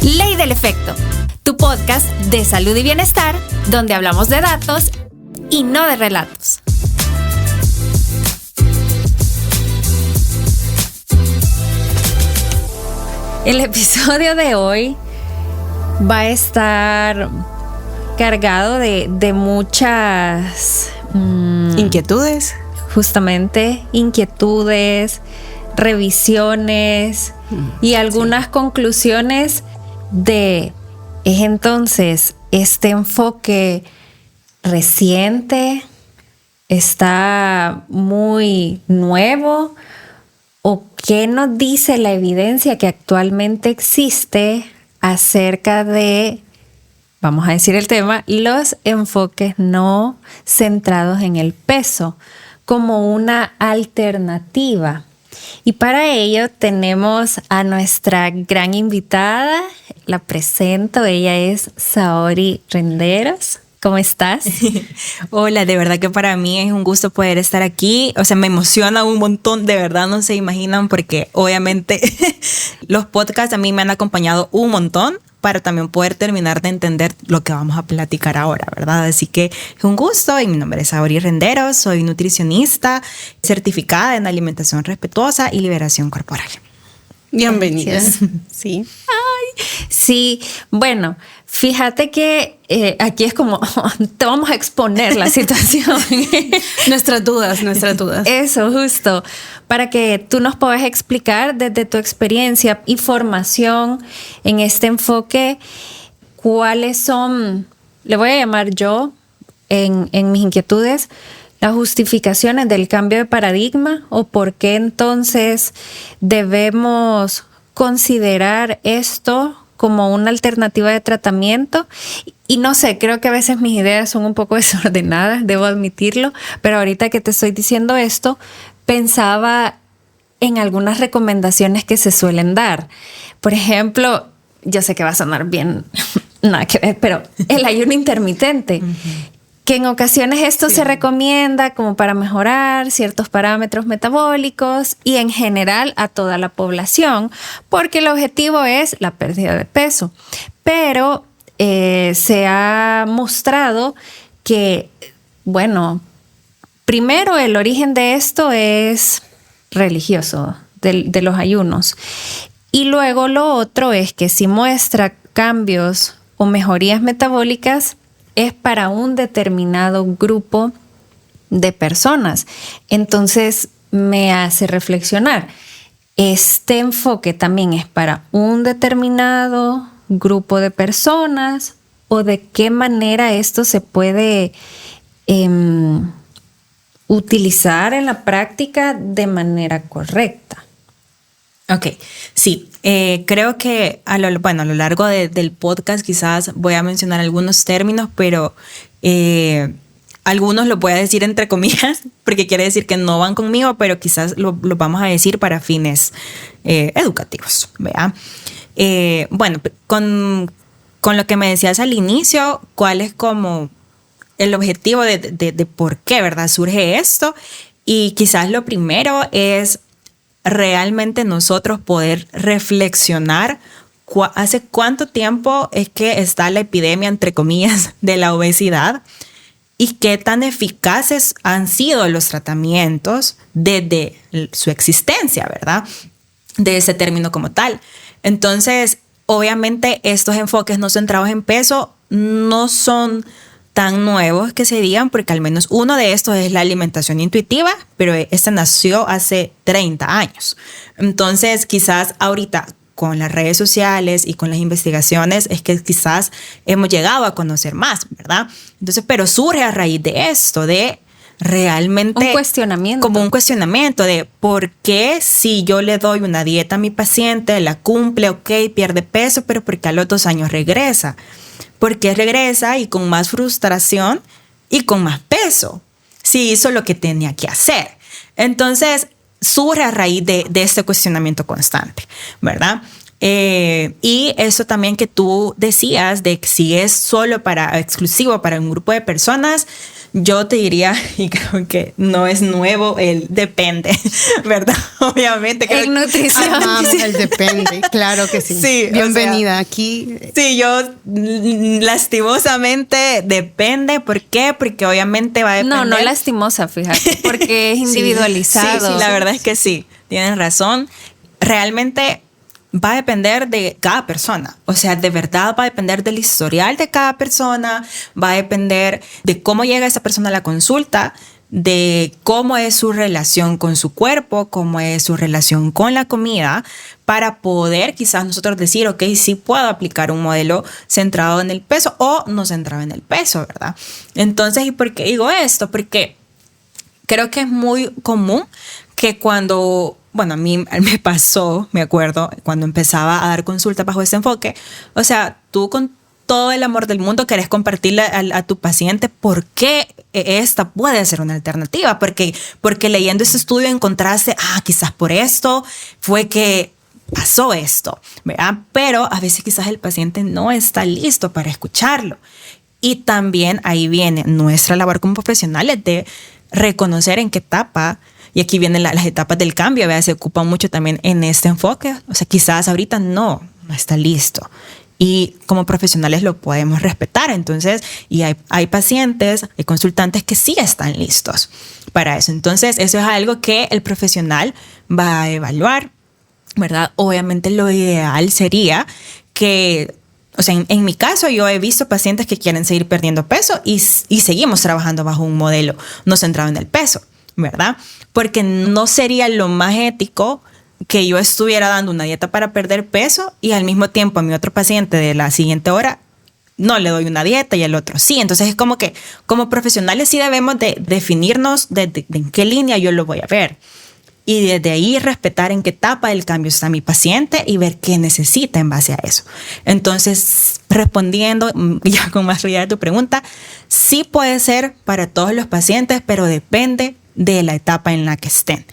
Ley del Efecto, tu podcast de salud y bienestar, donde hablamos de datos y no de relatos. El episodio de hoy va a estar cargado de muchas inquietudes. Justamente, inquietudes, revisiones y algunas conclusiones es entonces este enfoque reciente, está muy nuevo, o qué nos dice la evidencia que actualmente existe acerca de, vamos a decir el tema, los enfoques no centrados en el peso como una alternativa. Y para ello tenemos a nuestra gran invitada, la presento, ella es Saori Renderos. ¿Cómo estás? Hola, de verdad que para mí es un gusto poder estar aquí. O sea, me emociona un montón, de verdad no se imaginan, porque obviamente los podcasts a mí me han acompañado un montón para también poder terminar de entender lo que vamos a platicar ahora, ¿verdad? Así que es un gusto y mi nombre es Saori Renderos, soy nutricionista certificada en alimentación respetuosa y liberación corporal. Bienvenidas. Sí. Ay, sí, bueno, fíjate que aquí es como te vamos a exponer la situación. Nuestras dudas. Eso, justo, para que tú nos puedas explicar desde tu experiencia y formación en este enfoque, cuáles son, le voy a llamar yo, en mis inquietudes, las justificaciones del cambio de paradigma, o por qué entonces debemos considerar esto como una alternativa de tratamiento. Y no sé, creo que a veces mis ideas son un poco desordenadas, debo admitirlo, pero ahorita que te estoy diciendo esto, pensaba en algunas recomendaciones que se suelen dar. Por ejemplo, yo sé que va a sonar bien, nada que ver, pero el ayuno intermitente. Que en ocasiones esto se recomienda como para mejorar ciertos parámetros metabólicos y en general a toda la población, porque el objetivo es la pérdida de peso. Pero se ha mostrado que, bueno, primero el origen de esto es religioso, de los ayunos. Y luego lo otro es que si muestra cambios o mejorías metabólicas, es para un determinado grupo de personas. Entonces me hace reflexionar. ¿Este enfoque también es para un determinado grupo de personas? ¿O de qué manera esto se puede utilizar en la práctica de manera correcta? Ok, sí, creo que a lo largo del podcast quizás voy a mencionar algunos términos, pero algunos los voy a decir entre comillas, porque quiere decir que no van conmigo, pero quizás lo vamos a decir para fines educativos, ¿verdad? Bueno, con lo que me decías al inicio, ¿cuál es como el objetivo de por qué, ¿verdad? Surge esto, y quizás lo primero es realmente nosotros poder reflexionar hace cuánto tiempo es que está la epidemia, entre comillas, de la obesidad, y qué tan eficaces han sido los tratamientos desde su existencia, ¿verdad? De ese término como tal. Entonces, obviamente estos enfoques no centrados en peso no son tan nuevos que se digan, porque al menos uno de estos es la alimentación intuitiva, pero este nació hace 30 años. Entonces, quizás ahorita con las redes sociales y con las investigaciones es que quizás hemos llegado a conocer más, ¿verdad? Entonces, pero surge a raíz de esto, de realmente un cuestionamiento. Como un cuestionamiento de por qué si yo le doy una dieta a mi paciente, la cumple, ok, pierde peso, pero ¿por qué a los 2 años regresa? Porque regresa y con más frustración y con más peso, si hizo lo que tenía que hacer. Entonces, surge a raíz de este cuestionamiento constante, ¿verdad? Y eso también que tú decías de que si es solo exclusivo para un grupo de personas, yo te diría, y creo que no es nuevo, el depende, ¿verdad? Obviamente. En nutrición. Amamos el depende, claro que sí. Sí, Bienvenida aquí. Sí, yo lastimosamente depende. ¿Por qué? Porque obviamente va a depender. No lastimosa, fíjate, porque es individualizado. Sí, la verdad es que sí, tienes razón. Realmente va a depender de cada persona. O sea, de verdad va a depender del historial de cada persona, va a depender de cómo llega esa persona a la consulta, de cómo es su relación con su cuerpo, cómo es su relación con la comida, para poder quizás nosotros decir, ok, sí puedo aplicar un modelo centrado en el peso o no centrado en el peso, ¿verdad? Entonces, ¿y por qué digo esto? Porque creo que es muy común que cuando, bueno, a mí me pasó, me acuerdo, cuando empezaba a dar consultas bajo ese enfoque, o sea, tú con todo el amor del mundo querés compartirle a tu paciente por qué esta puede ser una alternativa, porque leyendo ese estudio encontraste, quizás por esto fue que pasó esto, ¿verdad? Pero a veces quizás el paciente no está listo para escucharlo. Y también ahí viene nuestra labor como profesionales de reconocer en qué etapa, y aquí vienen las etapas del cambio, ¿verdad? Se ocupa mucho también en este enfoque. O sea, quizás ahorita no está listo. Y como profesionales lo podemos respetar. Entonces, y hay pacientes, hay consultantes que sí están listos para eso. Entonces, eso es algo que el profesional va a evaluar, ¿verdad? Obviamente lo ideal sería que, o sea, en mi caso yo he visto pacientes que quieren seguir perdiendo peso y seguimos trabajando bajo un modelo no centrado en el peso, ¿verdad? Porque no sería lo más ético que yo estuviera dando una dieta para perder peso y al mismo tiempo a mi otro paciente de la siguiente hora no le doy una dieta y al otro sí. Entonces es como que como profesionales sí debemos de definirnos de en qué línea yo lo voy a ver. Y desde ahí respetar en qué etapa del cambio está mi paciente y ver qué necesita en base a eso. Entonces, respondiendo ya con más realidad a tu pregunta, sí puede ser para todos los pacientes, pero depende de la etapa en la que estén.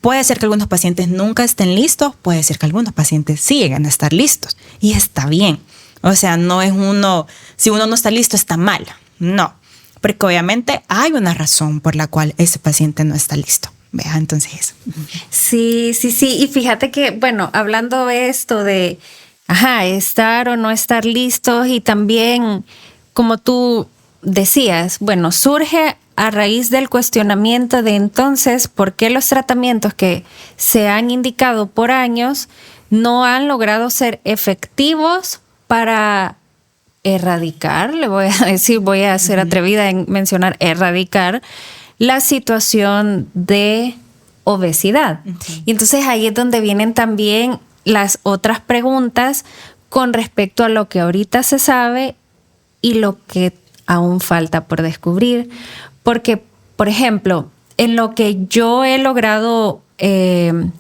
Puede ser que algunos pacientes nunca estén listos, puede ser que algunos pacientes sí lleguen a estar listos y está bien. O sea, no es si uno no está listo está mal, no, porque obviamente hay una razón por la cual ese paciente no está listo. Vea, entonces. Sí. Y fíjate que, bueno, hablando esto de, estar o no estar listos y también, como tú decías, bueno, surge a raíz del cuestionamiento de entonces, ¿por qué los tratamientos que se han indicado por años no han logrado ser efectivos para erradicar? Le voy a decir, voy a ser atrevida en mencionar erradicar la situación de obesidad. Y entonces ahí es donde vienen también las otras preguntas con respecto a lo que ahorita se sabe y lo que aún falta por descubrir. Porque, por ejemplo, en lo que yo he logrado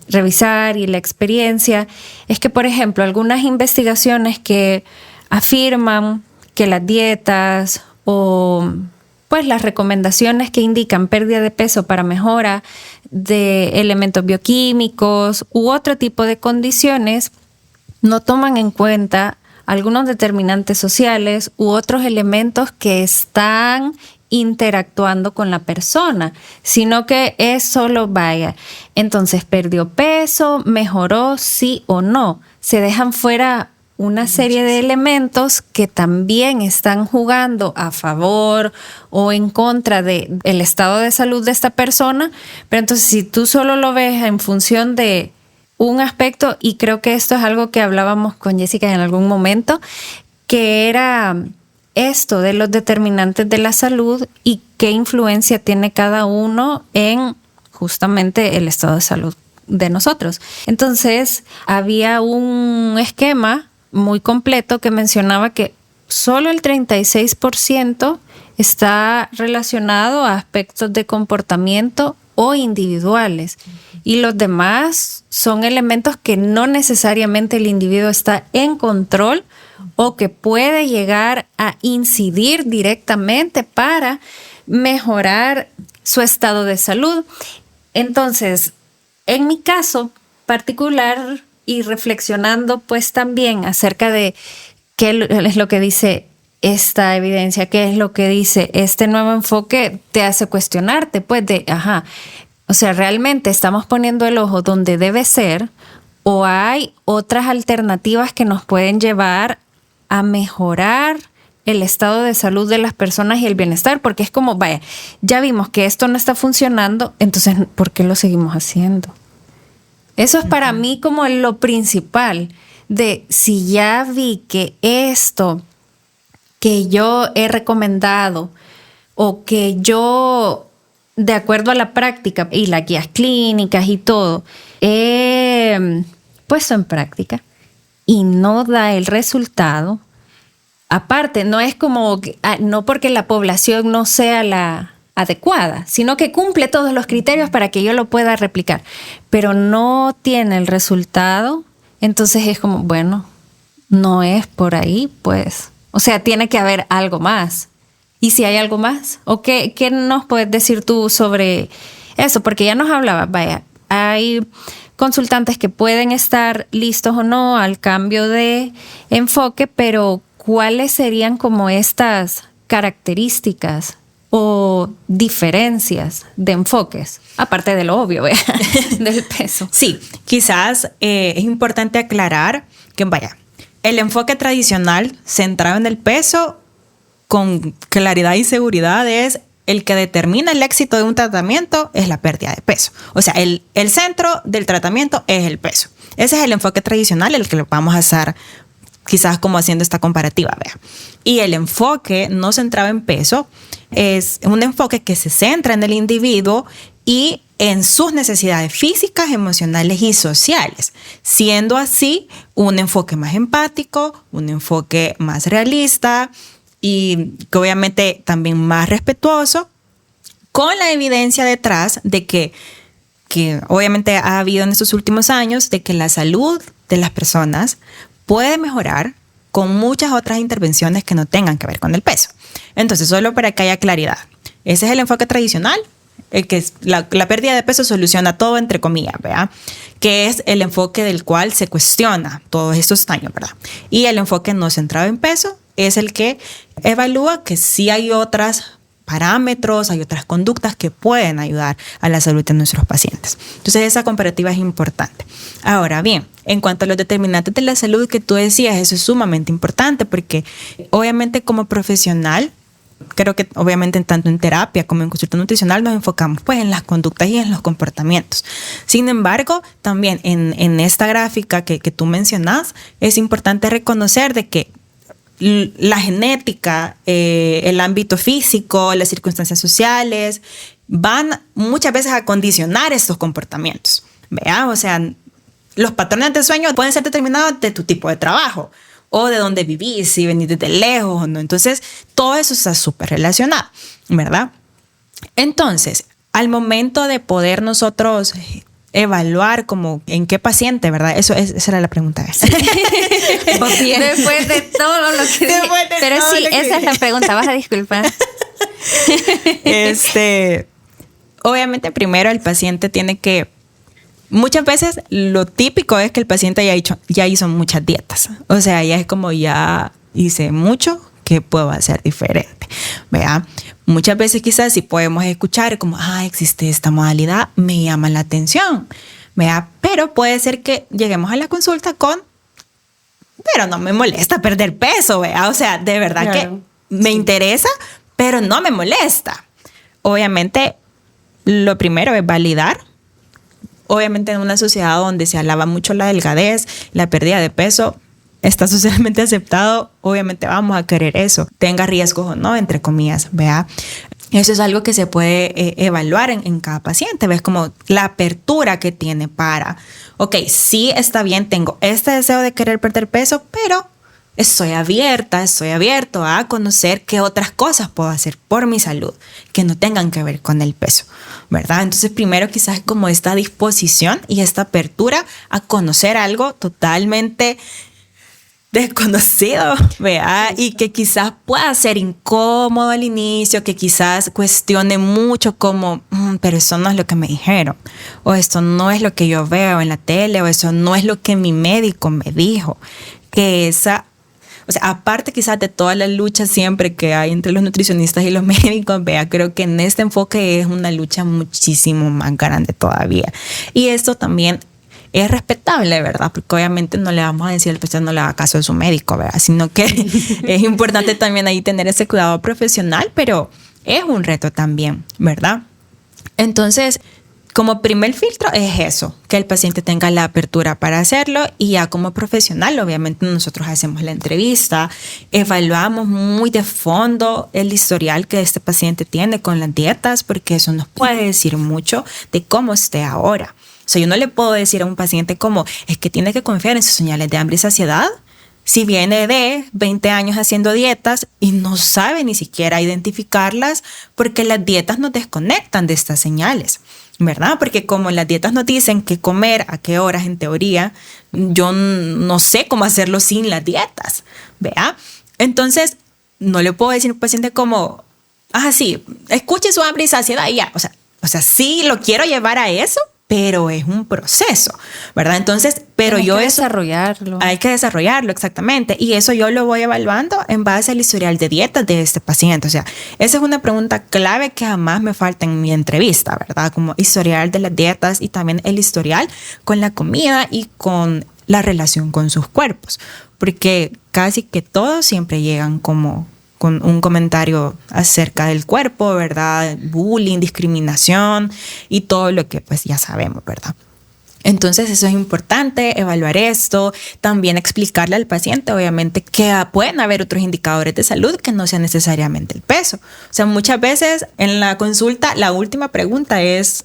revisar y la experiencia, es que, por ejemplo, algunas investigaciones que afirman que las dietas o pues las recomendaciones que indican pérdida de peso para mejora de elementos bioquímicos u otro tipo de condiciones no toman en cuenta algunos determinantes sociales u otros elementos que están interactuando con la persona, sino que es solo entonces perdió peso, mejoró, sí o no. Se dejan fuera una serie de elementos que también están jugando a favor o en contra del estado de salud de esta persona, pero entonces si tú solo lo ves en función de un aspecto, y creo que esto es algo que hablábamos con Jessica en algún momento, que era esto de los determinantes de la salud y qué influencia tiene cada uno en justamente el estado de salud de nosotros. Entonces había un esquema muy completo que mencionaba que solo el 36% está relacionado a aspectos de comportamiento o individuales y los demás son elementos que no necesariamente el individuo está en control o que puede llegar a incidir directamente para mejorar su estado de salud. Entonces, en mi caso particular, y reflexionando pues también acerca de qué es lo que dice esta evidencia, ¿qué es lo que dice? Este nuevo enfoque te hace cuestionarte, pues, o sea, ¿realmente estamos poniendo el ojo donde debe ser o hay otras alternativas que nos pueden llevar a mejorar el estado de salud de las personas y el bienestar? Porque es como, vaya, ya vimos que esto no está funcionando, entonces, ¿por qué lo seguimos haciendo? Eso es para mí como lo principal, de si ya vi que esto que yo he recomendado o que yo, de acuerdo a la práctica y las guías clínicas y todo, he puesto en práctica y no da el resultado. Aparte, no es como, no porque la población no sea la adecuada, sino que cumple todos los criterios para que yo lo pueda replicar, pero no tiene el resultado, entonces es como, bueno, no es por ahí, pues. O sea, tiene que haber algo más. ¿Y si hay algo más? ¿O qué nos puedes decir tú sobre eso? Porque ya nos hablabas, vaya, hay consultantes que pueden estar listos o no al cambio de enfoque, pero ¿cuáles serían como estas características o diferencias de enfoques? Aparte de lo obvio, ¿vea? Del peso. Sí, quizás es importante aclarar que, vaya, el enfoque tradicional centrado en el peso con claridad y seguridad es el que determina el éxito de un tratamiento, es la pérdida de peso. O sea, el centro del tratamiento es el peso. Ese es el enfoque tradicional, el que lo vamos a estar quizás como haciendo esta comparativa, vea. Y el enfoque no centrado en peso es un enfoque que se centra en el individuo y en sus necesidades físicas, emocionales y sociales, siendo así un enfoque más empático, un enfoque más realista y que obviamente también más respetuoso, con la evidencia detrás de que obviamente ha habido en estos últimos años, de que la salud de las personas puede mejorar con muchas otras intervenciones que no tengan que ver con el peso. Entonces, solo para que haya claridad, ese es el enfoque tradicional, el que la pérdida de peso soluciona todo, entre comillas, ¿verdad? Que es el enfoque del cual se cuestiona todos estos años, ¿verdad? Y el enfoque no centrado en peso es el que evalúa que sí hay otros parámetros, hay otras conductas que pueden ayudar a la salud de nuestros pacientes. Entonces, esa comparativa es importante. Ahora bien, en cuanto a los determinantes de la salud que tú decías, eso es sumamente importante porque obviamente como profesional, creo que obviamente tanto en terapia como en consulta nutricional nos enfocamos pues en las conductas y en los comportamientos. Sin embargo, también en esta gráfica que tú mencionas, es importante reconocer de que la genética, el ámbito físico, las circunstancias sociales van muchas veces a condicionar estos comportamientos. ¿Vea? O sea, los patrones de sueño pueden ser determinados de tu tipo de trabajo o de dónde vivís, si venís desde lejos o no. Entonces, todo eso está súper relacionado, ¿verdad? Entonces, al momento de poder nosotros evaluar como en qué paciente, ¿verdad? Esa era la pregunta. Después de todo lo que dije. Pero sí, esa es la pregunta. Vas a disculpar. Obviamente, primero el paciente tiene que... Muchas veces lo típico es que el paciente ya hizo muchas dietas. O sea, ya es como ya hice mucho, ¿qué puedo hacer diferente? ¿Vea? Muchas veces quizás si podemos escuchar como, existe esta modalidad, me llama la atención. ¿Vea? Pero puede ser que lleguemos a la consulta pero no me molesta perder peso, ¿vea? O sea, de verdad que me interesa, pero no me molesta. Obviamente, lo primero es validar. Obviamente en una sociedad donde se alaba mucho la delgadez, la pérdida de peso, está socialmente aceptado, obviamente vamos a querer eso, tenga riesgos o no, entre comillas, ¿vea? Eso es algo que se puede evaluar en cada paciente, ves como la apertura que tiene para, ok, sí está bien, tengo este deseo de querer perder peso, pero estoy abierto a conocer qué otras cosas puedo hacer por mi salud que no tengan que ver con el peso, ¿verdad? Entonces, primero quizás como esta disposición y esta apertura a conocer algo totalmente desconocido, ¿verdad? Y que quizás pueda ser incómodo al inicio, que quizás cuestione mucho como, pero eso no es lo que me dijeron, o esto no es lo que yo veo en la tele, o eso no es lo que mi médico me dijo, que O sea, aparte quizás de todas las luchas siempre que hay entre los nutricionistas y los médicos, vea, creo que en este enfoque es una lucha muchísimo más grande todavía. Y esto también es respetable, ¿verdad? Porque obviamente no le vamos a decir al paciente no le haga caso a su médico, ¿verdad? Sino que es importante también ahí tener ese cuidado profesional, pero es un reto también, ¿verdad? Entonces, como primer filtro es eso, que el paciente tenga la apertura para hacerlo, y ya como profesional, obviamente nosotros hacemos la entrevista, evaluamos muy de fondo el historial que este paciente tiene con las dietas, porque eso nos puede decir mucho de cómo esté ahora. O sea, yo no le puedo decir a un paciente como, es que tiene que confiar en sus señales de hambre y saciedad, si viene de 20 años haciendo dietas y no sabe ni siquiera identificarlas, porque las dietas nos desconectan de estas señales, ¿verdad? Porque como las dietas nos dicen qué comer, a qué horas en teoría, yo no sé cómo hacerlo sin las dietas, ¿vea? Entonces, no le puedo decir a un paciente como, sí, escuche su hambre y saciedad y ya. O sea, sí lo quiero llevar a eso, pero es un proceso, ¿verdad? Entonces, pero hay yo que eso... desarrollarlo. Hay que desarrollarlo, exactamente. Y eso yo lo voy evaluando en base al historial de dietas de este paciente. O sea, esa es una pregunta clave que jamás me falta en mi entrevista, ¿verdad? Como historial de las dietas y también el historial con la comida y con la relación con sus cuerpos. Porque casi que todos siempre llegan como con un comentario acerca del cuerpo, ¿verdad? Bullying, discriminación y todo lo que pues ya sabemos, ¿verdad? Entonces eso es importante, evaluar esto, también explicarle al paciente, obviamente, que pueden haber otros indicadores de salud que no sean necesariamente el peso. O sea, muchas veces en la consulta la última pregunta es,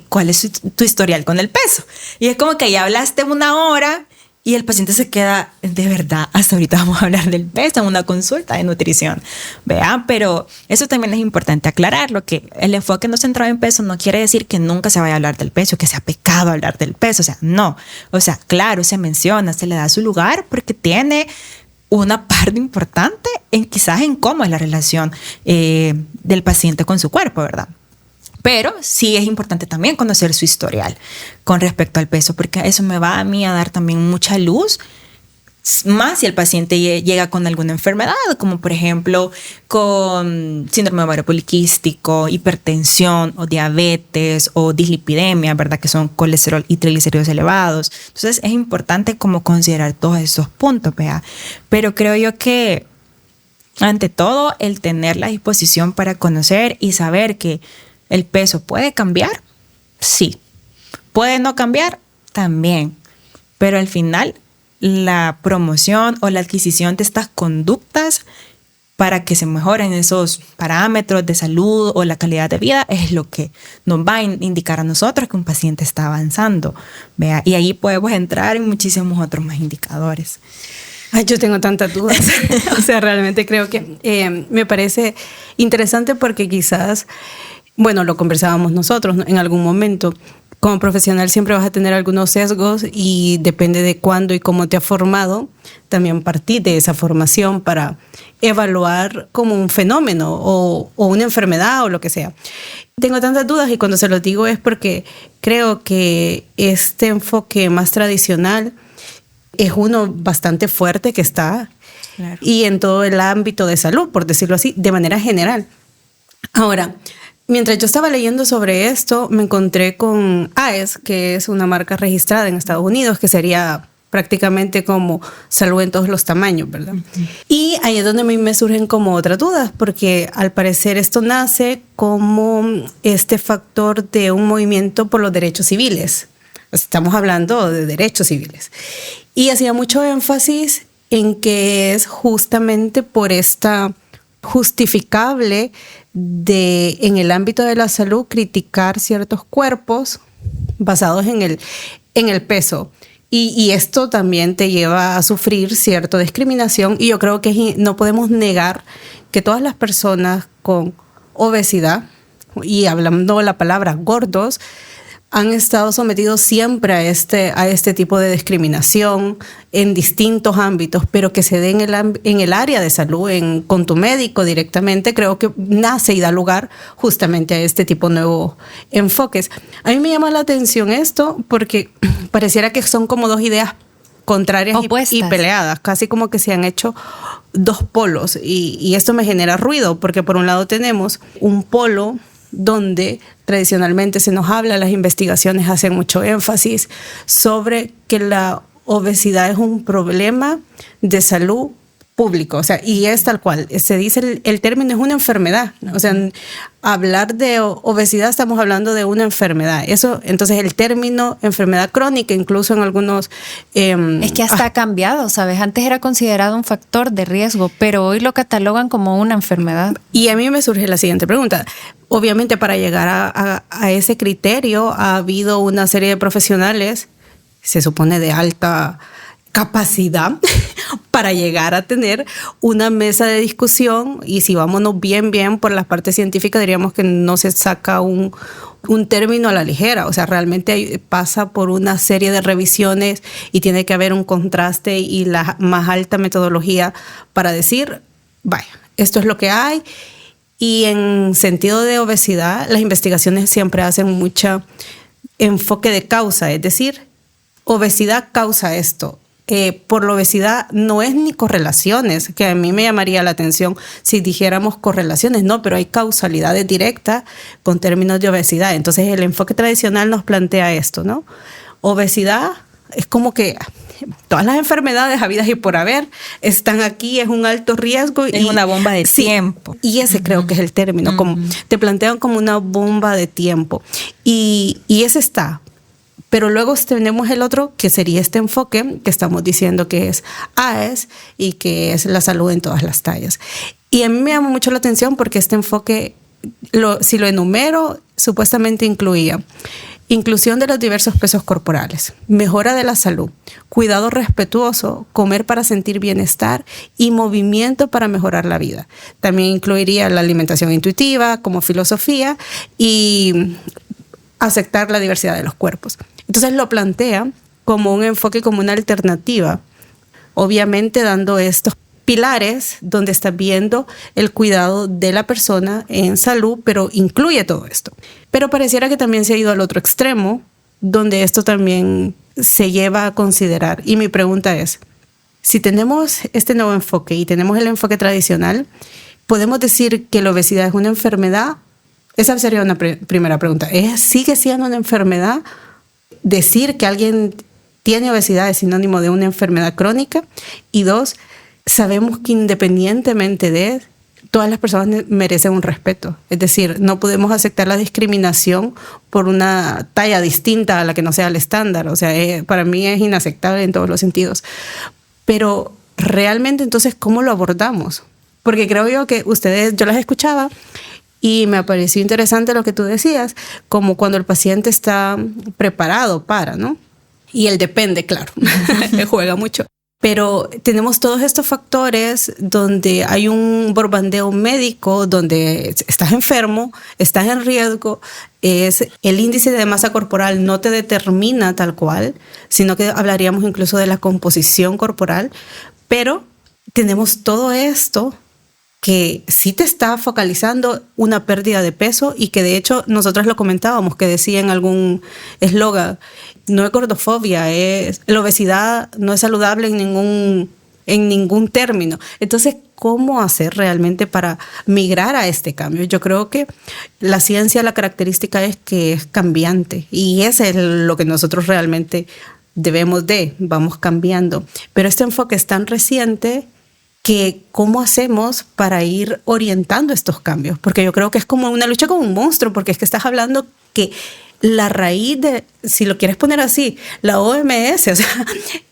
¿cuál es tu historial con el peso? Y es como que ya hablaste una hora y el paciente se queda, de verdad, hasta ahorita vamos a hablar del peso en una consulta de nutrición, ¿vea? Pero eso también es importante aclararlo, que el enfoque no centrado en peso no quiere decir que nunca se vaya a hablar del peso, que sea pecado hablar del peso, o sea, no. O sea, claro, se menciona, se le da su lugar porque tiene una parte importante quizás en cómo es la relación del paciente con su cuerpo, ¿verdad? Pero sí es importante también conocer su historial con respecto al peso, porque eso me va a mí a dar también mucha luz, más si el paciente llega con alguna enfermedad, como por ejemplo con síndrome ovario poliquístico, hipertensión o diabetes o dislipidemia, ¿verdad? Que son colesterol y triglicéridos elevados. Entonces es importante como considerar todos esos puntos, ¿vea? Pero creo yo que ante todo el tener la disposición para conocer y saber que ¿el peso puede cambiar? Sí. ¿Puede no cambiar? También. Pero al final, la promoción o la adquisición de estas conductas para que se mejoren esos parámetros de salud o la calidad de vida es lo que nos va a indicar a nosotros que un paciente está avanzando. ¿Vea? Y ahí podemos entrar en muchísimos otros más indicadores. Ay, yo tengo tantas dudas. O sea, realmente creo que me parece interesante porque quizás... Bueno, lo conversábamos nosotros, ¿no? En algún momento. Como profesional siempre vas a tener algunos sesgos y depende de cuándo y cómo te has formado, también partí de esa formación para evaluar como un fenómeno o una enfermedad o lo que sea. Tengo tantas dudas y cuando se lo digo es porque creo que este enfoque más tradicional es uno bastante fuerte que está claro. Y en todo el ámbito de salud, por decirlo así, de manera general. Ahora, mientras yo estaba leyendo sobre esto, me encontré con AES, que es una marca registrada en Estados Unidos, que sería prácticamente como salud en todos los tamaños, ¿verdad? Uh-huh. Y ahí es donde a mí me surgen como otras dudas, porque al parecer esto nace como este factor de un movimiento por los derechos civiles. Estamos hablando de derechos civiles. Y hacía mucho énfasis en que es justamente por esta justificable en el ámbito de la salud criticar ciertos cuerpos basados en el peso y esto también te lleva a sufrir cierta discriminación y yo creo que no podemos negar que todas las personas con obesidad y hablando la palabra gordos han estado sometidos siempre a este tipo de discriminación en distintos ámbitos, pero que se dé en el área de salud, con tu médico directamente, creo que nace y da lugar justamente a este tipo de nuevos enfoques. A mí me llama la atención esto porque pareciera que son como dos ideas contrarias opuestas y peleadas, casi como que se han hecho dos polos y esto me genera ruido porque por un lado tenemos un polo donde tradicionalmente se nos habla, las investigaciones hacen mucho énfasis sobre que la obesidad es un problema de salud público, o sea, y es tal cual, se dice el término es una enfermedad, o sea, hablar de obesidad estamos hablando de una enfermedad, eso, entonces el término enfermedad crónica, incluso en algunos... es que hasta ha cambiado, ¿sabes? Antes era considerado un factor de riesgo, pero hoy lo catalogan como una enfermedad. Y a mí me surge la siguiente pregunta. Obviamente para llegar a ese criterio ha habido una serie de profesionales, se supone de alta capacidad, para llegar a tener una mesa de discusión y si vámonos bien por la parte científica diríamos que no se saca un término a la ligera, o sea, realmente pasa por una serie de revisiones y tiene que haber un contraste y la más alta metodología para decir, vaya, esto es lo que hay. Y en sentido de obesidad, las investigaciones siempre hacen mucho enfoque de causa, es decir, obesidad causa esto. Por la obesidad no es ni correlaciones, que a mí me llamaría la atención si dijéramos correlaciones, no, pero hay causalidades directas con términos de obesidad. Entonces el enfoque tradicional nos plantea esto, ¿no? Obesidad es como que todas las enfermedades habidas y por haber están aquí, es un alto riesgo. Es una bomba de tiempo. Y ese creo que es el término, como te plantean como una bomba de tiempo. Y ese está. Pero luego tenemos el otro, que sería este enfoque que estamos diciendo que es AES y que es la salud en todas las tallas. Y a mí me llama mucho la atención porque este enfoque, si lo enumero, supuestamente incluía inclusión de los diversos pesos corporales, mejora de la salud, cuidado respetuoso, comer para sentir bienestar y movimiento para mejorar la vida. También incluiría la alimentación intuitiva como filosofía y aceptar la diversidad de los cuerpos. Entonces lo plantea como un enfoque, como una alternativa, obviamente dando estos pilares donde está viendo el cuidado de la persona en salud, pero incluye todo esto. Pero pareciera que también se ha ido al otro extremo, donde esto también se lleva a considerar. Y mi pregunta es, si tenemos este nuevo enfoque y tenemos el enfoque tradicional, ¿podemos decir que la obesidad es una enfermedad? Esa sería una primera pregunta. ¿Sigue siendo una enfermedad? Decir que alguien tiene obesidad es sinónimo de una enfermedad crónica. Y dos, sabemos que independientemente de, todas las personas merecen un respeto. Es decir, no podemos aceptar la discriminación por una talla distinta a la que no sea el estándar. O sea, para mí es inaceptable en todos los sentidos. Pero realmente, entonces, ¿cómo lo abordamos? Porque creo yo que yo las escuchaba y me pareció interesante lo que tú decías, como cuando el paciente está preparado para, ¿no? Y él depende, claro, él juega mucho. Pero tenemos todos estos factores donde hay un borbandeo médico, donde estás enfermo, estás en riesgo, el índice de masa corporal no te determina tal cual, sino que hablaríamos incluso de la composición corporal, pero tenemos todo esto que sí te está focalizando una pérdida de peso y que de hecho nosotros lo comentábamos, que decía en algún eslogan, no es gordofobia, la obesidad no es saludable en ningún término. Entonces, ¿cómo hacer realmente para migrar a este cambio? Yo creo que la ciencia, la característica es que es cambiante y eso es lo que nosotros realmente vamos cambiando. Pero este enfoque es tan reciente que ¿cómo hacemos para ir orientando estos cambios? Porque yo creo que es como una lucha con un monstruo, porque es que estás hablando que la raíz de, si lo quieres poner así, la OMS, o sea,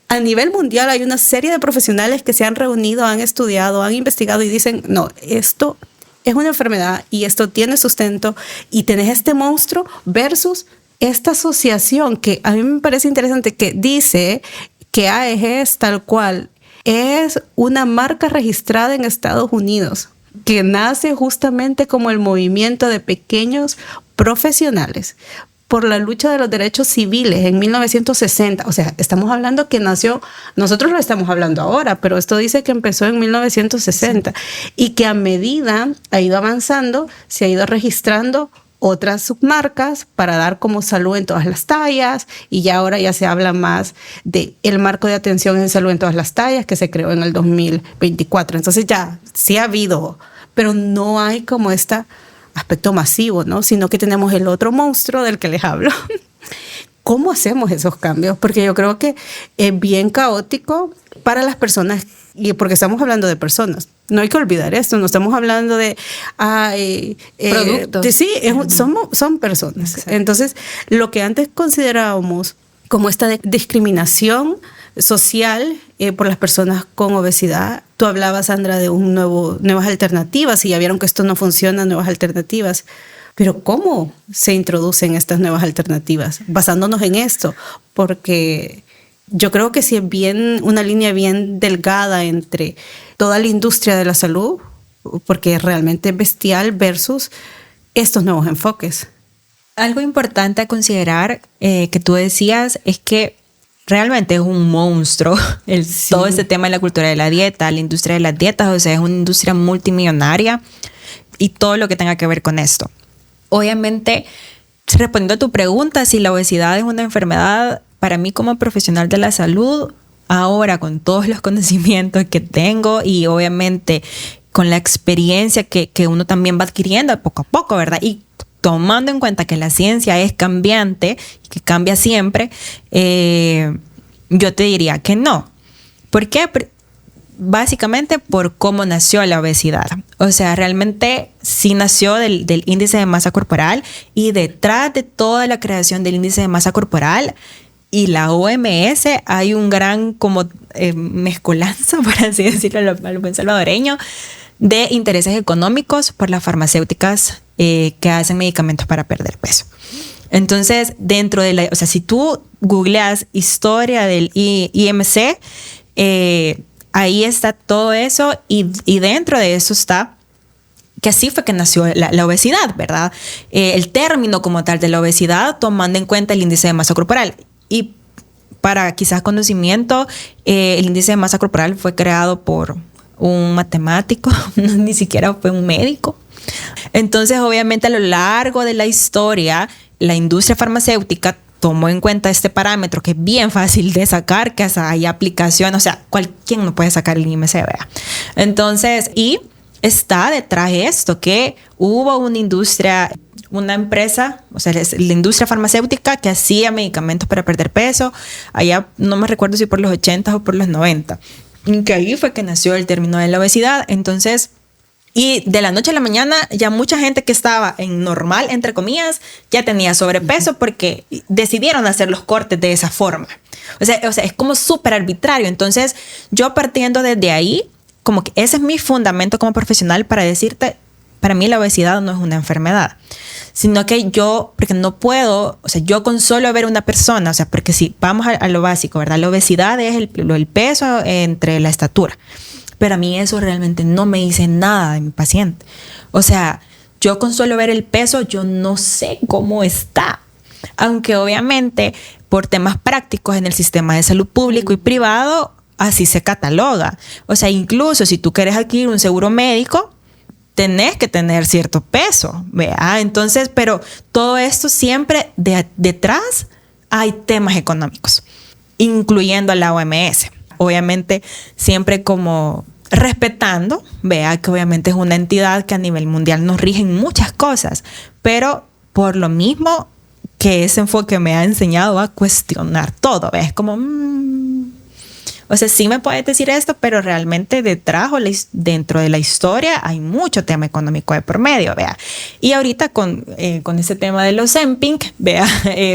a nivel mundial hay una serie de profesionales que se han reunido, han estudiado, han investigado y dicen, no, esto es una enfermedad y esto tiene sustento y tenés este monstruo versus esta asociación que a mí me parece interesante, que dice que AES tal cual es una marca registrada en Estados Unidos que nace justamente como el movimiento de pequeños profesionales por la lucha de los derechos civiles en 1960. O sea, estamos hablando que nació, nosotros lo estamos hablando ahora, pero esto dice que empezó en 1960 y que a medida ha ido avanzando, se ha ido registrando otras submarcas para dar como salud en todas las tallas, y ya ahora ya se habla más de el marco de atención en salud en todas las tallas que se creó en el 2024. Entonces ya sí ha habido, pero no hay como este aspecto masivo, ¿no? Sino que tenemos el otro monstruo del que les hablo. ¿Cómo hacemos esos cambios? Porque yo creo que es bien caótico para las personas, y porque estamos hablando de personas. No hay que olvidar esto, no estamos hablando de productos. Sí, son personas. Exacto. Entonces, lo que antes considerábamos como esta discriminación social por las personas con obesidad, tú hablabas, Sandra, de nuevas alternativas, y ya vieron que esto no funciona, nuevas alternativas. Pero ¿cómo se introducen estas nuevas alternativas? Basándonos en esto, porque yo creo que sí es una línea bien delgada entre toda la industria de la salud, porque realmente es bestial, versus estos nuevos enfoques. Algo importante a considerar que tú decías es que realmente es un monstruo todo este tema de la cultura de la dieta, la industria de las dietas, o sea, es una industria multimillonaria y todo lo que tenga que ver con esto. Obviamente, respondiendo a tu pregunta, si la obesidad es una enfermedad, para mí como profesional de la salud, ahora con todos los conocimientos que tengo y obviamente con la experiencia que uno también va adquiriendo poco a poco, ¿verdad? Y tomando en cuenta que la ciencia es cambiante y que cambia siempre, yo te diría que no. ¿Por qué? Básicamente por cómo nació la obesidad. O sea, realmente sí nació del índice de masa corporal, y detrás de toda la creación del índice de masa corporal y la OMS hay un gran como mezcolanza, por así decirlo al buen salvadoreño, de intereses económicos por las farmacéuticas que hacen medicamentos para perder peso. Entonces, o sea, si tú googleas historia del IMC, ahí está todo eso, y dentro de eso está que así fue que nació la obesidad, ¿verdad? El término como tal de la obesidad, tomando en cuenta el índice de masa corporal. Y para quizás conocimiento, el índice de masa corporal fue creado por un matemático, ni siquiera fue un médico. Entonces, obviamente, a lo largo de la historia, la industria farmacéutica tomó en cuenta este parámetro que es bien fácil de sacar, que hasta hay aplicación, o sea, cualquiera no puede sacar el IMC, ¿verdad? Entonces, y está detrás de esto, que hubo una empresa, o sea, la industria farmacéutica que hacía medicamentos para perder peso, allá no me recuerdo si por los 80 o por los 90, que ahí fue que nació el término de la obesidad. Entonces, y de la noche a la mañana ya mucha gente que estaba en normal, entre comillas, ya tenía sobrepeso porque decidieron hacer los cortes de esa forma. O sea es como súper arbitrario. Entonces, yo partiendo desde ahí, como que ese es mi fundamento como profesional para decirte, para mí la obesidad no es una enfermedad, sino que porque no puedo, o sea, yo con solo ver una persona, o sea, porque si vamos a lo básico, ¿verdad? La obesidad es el peso entre la estatura. Pero a mí eso realmente no me dice nada de mi paciente. O sea, yo con solo ver el peso, yo no sé cómo está. Aunque obviamente por temas prácticos en el sistema de salud público y privado, así se cataloga. O sea, incluso si tú quieres adquirir un seguro médico, tenés que tener cierto peso, ¿verdad? Entonces, pero todo esto siempre detrás hay temas económicos, incluyendo a la OMS. Obviamente, siempre como respetando, vea que obviamente es una entidad que a nivel mundial nos rige en muchas cosas, pero por lo mismo que ese enfoque me ha enseñado a cuestionar todo, ¿ves? Como, o sea, sí me puedes decir esto, pero realmente detrás o dentro de la historia hay mucho tema económico de por medio, vea. Y ahorita con ese tema de los Ozempic, vea,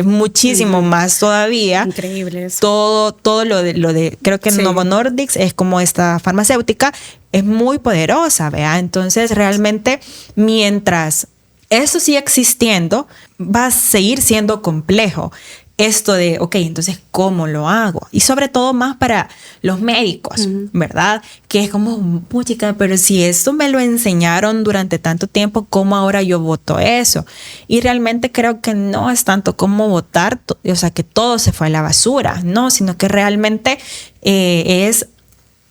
muchísimo más todavía. Increíble eso. Todo lo de creo que Novo Nordisk es como esta farmacéutica, es muy poderosa, vea. Entonces, realmente, mientras eso siga existiendo, va a seguir siendo complejo. Esto de, ok, entonces, ¿cómo lo hago? Y sobre todo más para los médicos, ¿verdad? Que es como, puchica, pero si esto me lo enseñaron durante tanto tiempo, ¿cómo ahora yo voto eso? Y realmente creo que no es tanto como votar, o sea, que todo se fue a la basura, no, sino que realmente es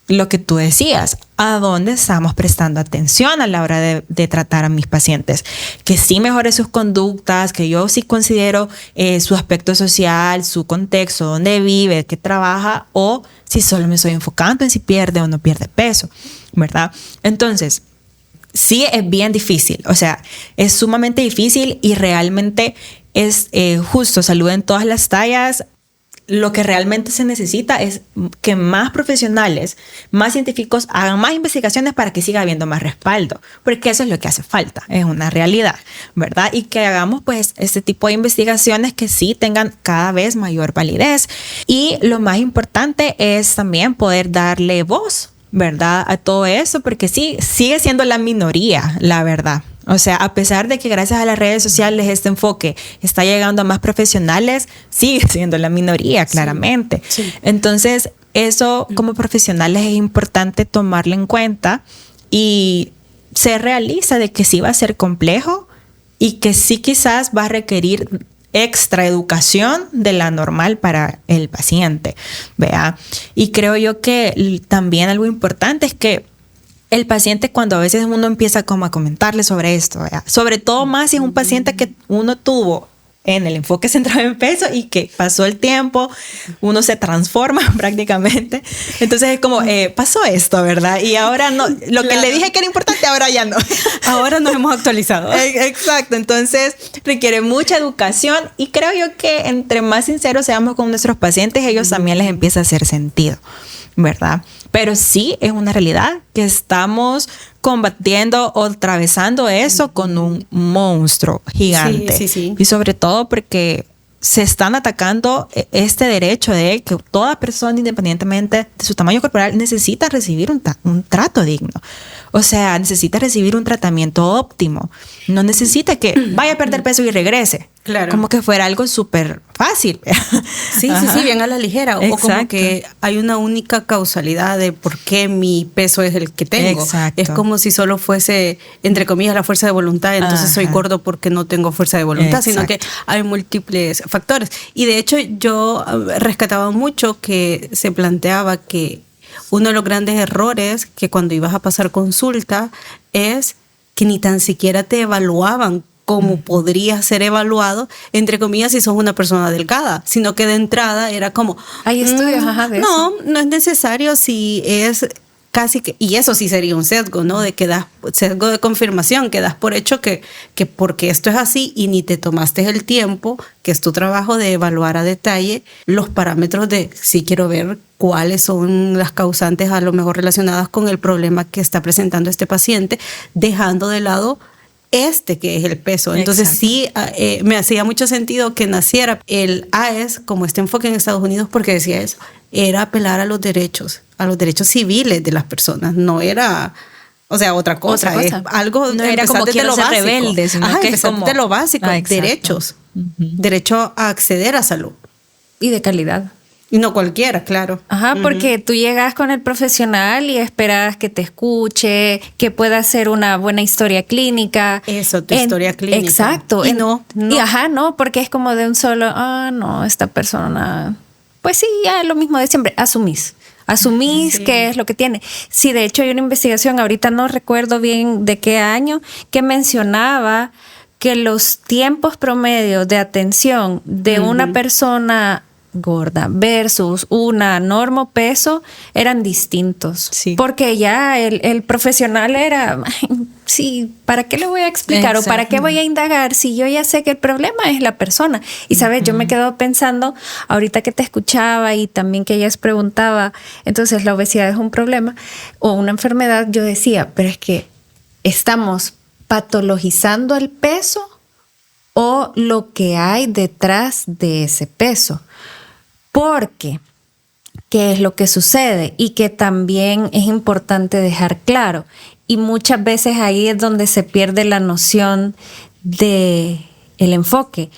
lo que tú decías, ¿a dónde estamos prestando atención a la hora de tratar a mis pacientes? Que sí mejore sus conductas, que yo sí considero su aspecto social, su contexto, dónde vive, qué trabaja, o si solo me estoy enfocando en si pierde o no pierde peso, ¿verdad? Entonces, sí es bien difícil, o sea, es sumamente difícil y realmente es justo salud en todas las tallas. Lo que realmente se necesita es que más profesionales, más científicos hagan más investigaciones para que siga habiendo más respaldo, porque eso es lo que hace falta, es una realidad, ¿verdad? Y que hagamos pues este tipo de investigaciones que sí tengan cada vez mayor validez. Y lo más importante es también poder darle voz, ¿verdad?, a todo eso, porque sí, sigue siendo la minoría, la verdad. O sea, a pesar de que gracias a las redes sociales este enfoque está llegando a más profesionales, sigue siendo la minoría, claramente. Sí, sí. Entonces, eso como profesionales es importante tomarlo en cuenta y ser realista de que sí va a ser complejo y que sí quizás va a requerir extra educación de la normal para el paciente, ¿vea? Y creo yo que también algo importante es que el paciente, cuando a veces uno empieza como a comentarle sobre esto, ¿verdad?, sobre todo más si es un paciente que uno tuvo en el enfoque centrado en peso y que pasó el tiempo, uno se transforma prácticamente. Entonces es como, pasó esto, ¿verdad? Y ahora no, lo que le dije que era importante, ahora ya no. Ahora nos hemos actualizado. Exacto, entonces requiere mucha educación y creo yo que entre más sinceros seamos con nuestros pacientes, ellos también les empieza a hacer sentido, ¿verdad? Pero sí es una realidad que estamos combatiendo o atravesando eso con un monstruo gigante. Sí, sí, sí. Y sobre todo porque se están atacando este derecho de que toda persona, independientemente de su tamaño corporal, necesita recibir un trato digno. O sea, necesita recibir un tratamiento óptimo. No necesita que vaya a perder peso y regrese. Claro. Como que fuera algo súper fácil. Sí, sí, sí, bien a la ligera. Exacto. O como que hay una única causalidad de por qué mi peso es el que tengo. Exacto. Es como si solo fuese, entre comillas, la fuerza de voluntad. Entonces soy gordo porque no tengo fuerza de voluntad. Exacto. Sino que hay múltiples factores. Y de hecho yo rescataba mucho que se planteaba que uno de los grandes errores que cuando ibas a pasar consulta es que ni tan siquiera te evaluaban como podría ser evaluado, entre comillas, si sos una persona delgada, sino que de entrada era como... Hay estudios, de eso. No es necesario si es casi que... Y eso sí sería un sesgo, ¿no? De que das sesgo de confirmación, que das por hecho que porque esto es así y ni te tomaste el tiempo, que es tu trabajo de evaluar a detalle los parámetros de si quiero ver cuáles son las causantes a lo mejor relacionadas con el problema que está presentando este paciente, dejando de lado que es el peso. Entonces sí, me hacía mucho sentido que naciera el AES como este enfoque en Estados Unidos, porque decía eso, era apelar a los derechos civiles de las personas, no era... O sea, otra cosa. Es algo, no era como quiero ser rebelde, sino que es como... de lo básico, derechos. Derecho a acceder a salud. Y de calidad. Y no cualquiera, claro. Porque tú llegas con el profesional y esperas que te escuche, que pueda hacer una buena historia clínica. Eso, tu historia clínica. Exacto. Y no. Y no, porque es como de un solo, no, esta persona... Pues sí, ya lo mismo de siempre, asumís sí, qué es lo que tiene. Sí, de hecho hay una investigación, ahorita no recuerdo bien de qué año, que mencionaba que los tiempos promedios de atención de una persona gorda versus una normopeso eran distintos. Sí. Porque ya el profesional era, sí, ¿para qué le voy a explicar? Exacto. ¿O para qué voy a indagar si yo ya sé que el problema es la persona? Y sabes, yo me quedo pensando, ahorita que te escuchaba y también que ellas preguntaba, entonces la obesidad es un problema o una enfermedad, yo decía, pero es que estamos patologizando el peso o lo que hay detrás de ese peso. Porque, ¿qué es lo que sucede? Y que también es importante dejar claro. Y muchas veces ahí es donde se pierde la noción del enfoque.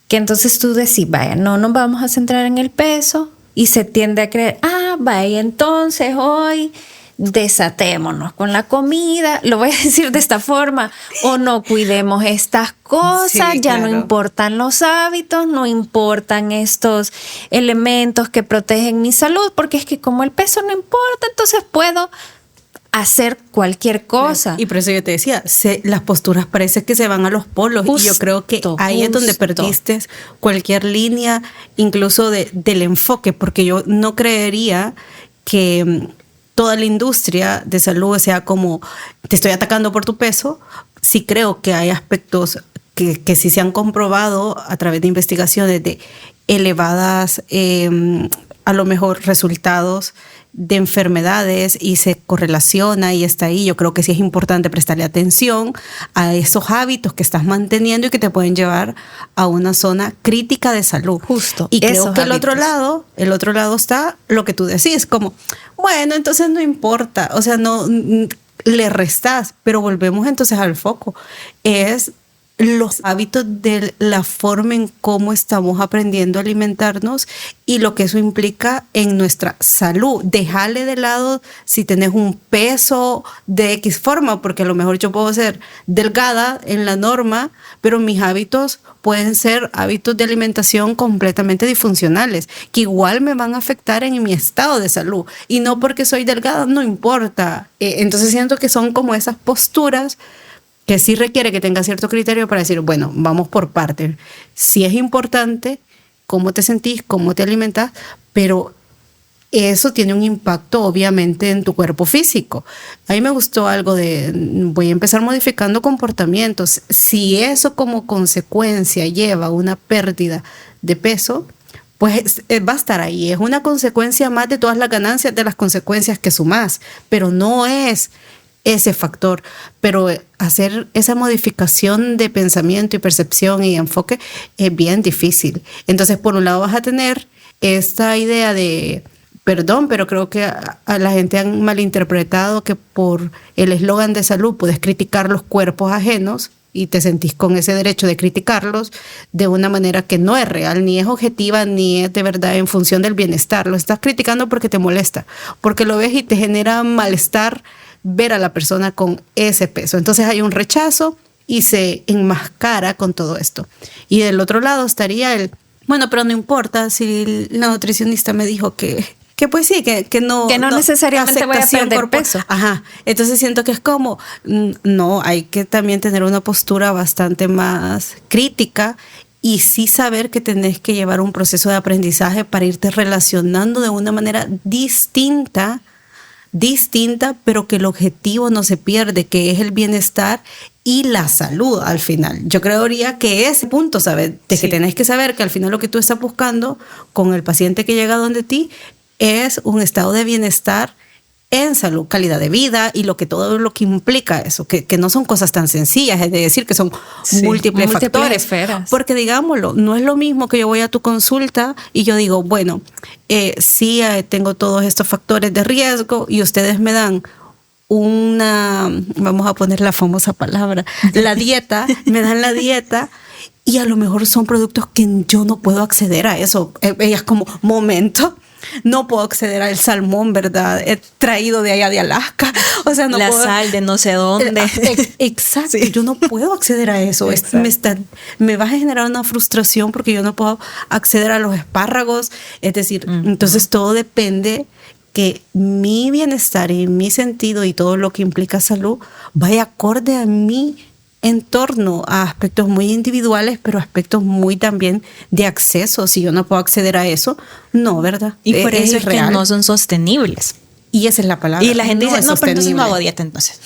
Que entonces tú decís, vaya, no nos vamos a centrar en el peso. Y se tiende a creer, vaya, entonces hoy desatémonos con la comida, lo voy a decir de esta forma, o no cuidemos estas cosas, Sí, ya claro. no importan los hábitos, no importan estos elementos que protegen mi salud, porque es que como el peso no importa, entonces puedo hacer cualquier cosa. Y por eso yo te decía, las posturas parece que se van a los polos. Y yo creo que ahí es donde perdiste cualquier línea, incluso del enfoque, porque yo no creería que toda la industria de salud sea como, te estoy atacando por tu peso. Sí creo que hay aspectos que sí se han comprobado a través de investigaciones de elevadas, a lo mejor, resultados de enfermedades, y se correlaciona y está ahí. Yo creo que sí es importante prestarle atención a esos hábitos que estás manteniendo y que te pueden llevar a una zona crítica de salud. Justo. Y creo esos que hábitos. el otro lado está lo que tú decís, como, bueno, entonces no importa, o sea, no le restas, pero volvemos entonces al foco. Es los hábitos de la forma en cómo estamos aprendiendo a alimentarnos y lo que eso implica en nuestra salud. Dejarle de lado si tenés un peso de X forma, porque a lo mejor yo puedo ser delgada en la norma, pero mis hábitos pueden ser hábitos de alimentación completamente disfuncionales, que igual me van a afectar en mi estado de salud. Y no porque soy delgada, no importa. Entonces siento que son como esas posturas que sí requiere que tenga cierto criterio para decir, bueno, vamos por partes. Sí es importante cómo te sentís, cómo te alimentas, pero eso tiene un impacto obviamente en tu cuerpo físico. A mí me gustó algo de, voy a empezar modificando comportamientos. Si eso como consecuencia lleva a una pérdida de peso, pues va a estar ahí. Es una consecuencia más de todas las ganancias de las consecuencias que sumás, pero no es ese factor. Pero hacer esa modificación de pensamiento y percepción y enfoque es bien difícil. Entonces, por un lado vas a tener esta idea de, perdón, pero creo que a la gente han malinterpretado que por el eslogan de salud puedes criticar los cuerpos ajenos y te sentís con ese derecho de criticarlos de una manera que no es real, ni es objetiva, ni es de verdad en función del bienestar. Lo estás criticando porque te molesta, porque lo ves y te genera malestar ver a la persona con ese peso. Entonces hay un rechazo y se enmascara con todo esto. Y del otro lado estaría el, bueno, pero no importa si la nutricionista me dijo que pues sí, que no necesariamente voy a perder peso. Ajá. Entonces siento que es como, no, hay que también tener una postura bastante más crítica y sí saber que tenés que llevar un proceso de aprendizaje para irte relacionando de una manera distinta, pero que el objetivo no se pierde, que es el bienestar y la salud al final. Yo creería que ese punto, ¿sabes? De que tenés que saber que al final lo que tú estás buscando con el paciente que llega donde ti es un estado de bienestar en salud, calidad de vida y todo lo que implica eso, que no son cosas tan sencillas, es decir, que son múltiples factores. Esferas. Porque digámoslo, no es lo mismo que yo voy a tu consulta y yo digo, bueno, sí tengo todos estos factores de riesgo y ustedes me dan vamos a poner la famosa palabra, la dieta, me dan la dieta y a lo mejor son productos que yo no puedo acceder a eso. Ella es como, momento, no puedo acceder al salmón, ¿verdad? He traído de allá de Alaska. O sea, no la puedo, sal de no sé dónde. Exacto, sí. Yo no puedo acceder a eso. Me va a generar una frustración porque yo no puedo acceder a los espárragos. Es decir, entonces todo depende que mi bienestar y mi sentido y todo lo que implica salud vaya acorde a mi entorno, a aspectos muy individuales, pero aspectos muy también de acceso. Si yo no puedo acceder a eso, no, ¿verdad? Y por eso es que no son sostenibles. Y esa es la palabra. Y la gente dice, no, pero entonces no hago dieta entonces.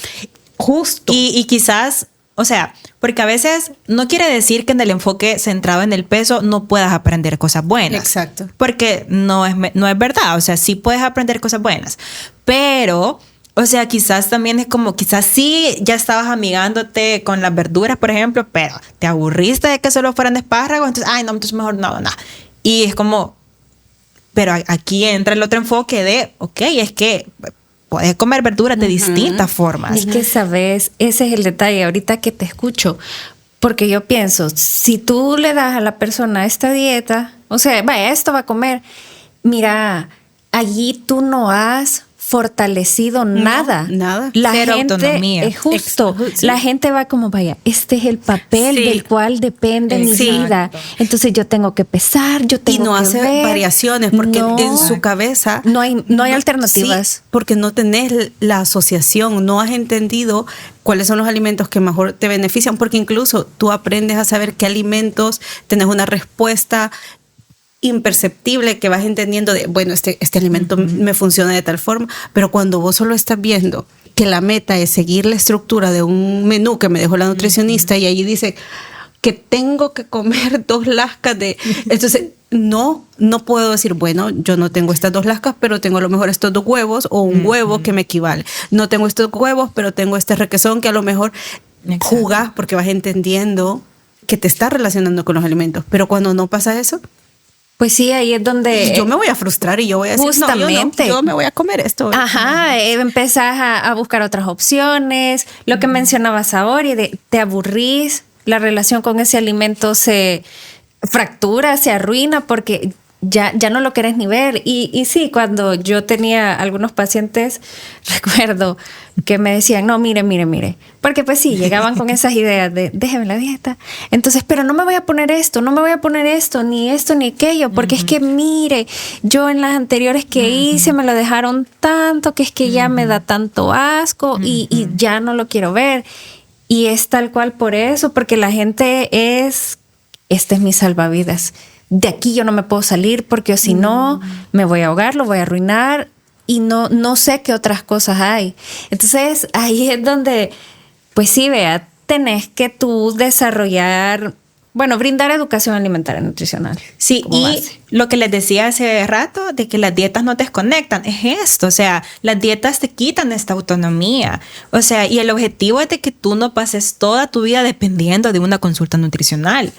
Justo. Y quizás, o sea, porque a veces no quiere decir que en el enfoque centrado en el peso no puedas aprender cosas buenas. Exacto. Porque no es verdad. O sea, sí puedes aprender cosas buenas. Pero, o sea, quizás también es como, quizás sí ya estabas amigándote con las verduras, por ejemplo, pero te aburriste de que solo fueran de espárragos. Entonces, ay, no, entonces mejor no hago nada. Y es como, pero aquí entra el otro enfoque de, ok, es que puedes comer verduras de distintas formas. Es que, ¿sabes? Ese es el detalle. Ahorita que te escucho, porque yo pienso, si tú le das a la persona esta dieta, o sea, vaya, esto va a comer, mira, allí tú no has fortalecido nada. Nada. La Cero gente autonomía. es justo. Sí. La gente va como, vaya, este es el papel Sí. del cual depende mi Sí. vida. Entonces yo tengo que pesar, yo tengo Y no que hace ver. variaciones porque No. en su cabeza No hay alternativas. Sí, porque no tenés la asociación, no has entendido cuáles son los alimentos que mejor te benefician, porque incluso tú aprendes a saber qué alimentos, tenés una respuesta imperceptible que vas entendiendo de, bueno, este alimento me funciona de tal forma, pero cuando vos solo estás viendo que la meta es seguir la estructura de un menú que me dejó la nutricionista y ahí dice que tengo que comer 2 lascas de... Entonces, no puedo decir, bueno, yo no tengo estas 2 lascas, pero tengo a lo mejor estos 2 huevos o un huevo que me equivale. No tengo estos huevos, pero tengo este requesón que a lo mejor jugás porque vas entendiendo que te está relacionando con los alimentos. Pero cuando no pasa eso, Pues sí, ahí es donde... yo me voy a frustrar y yo voy a decir, Justamente. yo me voy a comer esto. Ajá, empezás a buscar otras opciones. Lo que mencionabas ahora, y te aburrís, la relación con ese alimento se fractura, se arruina porque ya no lo querés ni ver. Y sí, cuando yo tenía algunos pacientes, recuerdo que me decían, no, mire, porque pues sí, llegaban con esas ideas de déjeme la dieta. Entonces, pero no me voy a poner esto, ni esto, ni aquello, porque es que mire, yo en las anteriores que hice me lo dejaron tanto que es que ya me da tanto asco y ya no lo quiero ver. Y es tal cual por eso, porque la gente este es mi salvavidas. De aquí yo no me puedo salir porque si no me voy a ahogar, lo voy a arruinar y no sé qué otras cosas hay. Entonces ahí es donde, pues sí, vea, tenés que tú desarrollar, brindar educación alimentaria nutricional. Sí, y base. lo que les decía hace rato de que las dietas no te desconectan, es esto, o sea, las dietas te quitan esta autonomía, o sea, y el objetivo es de que tú no pases toda tu vida dependiendo de una consulta nutricional,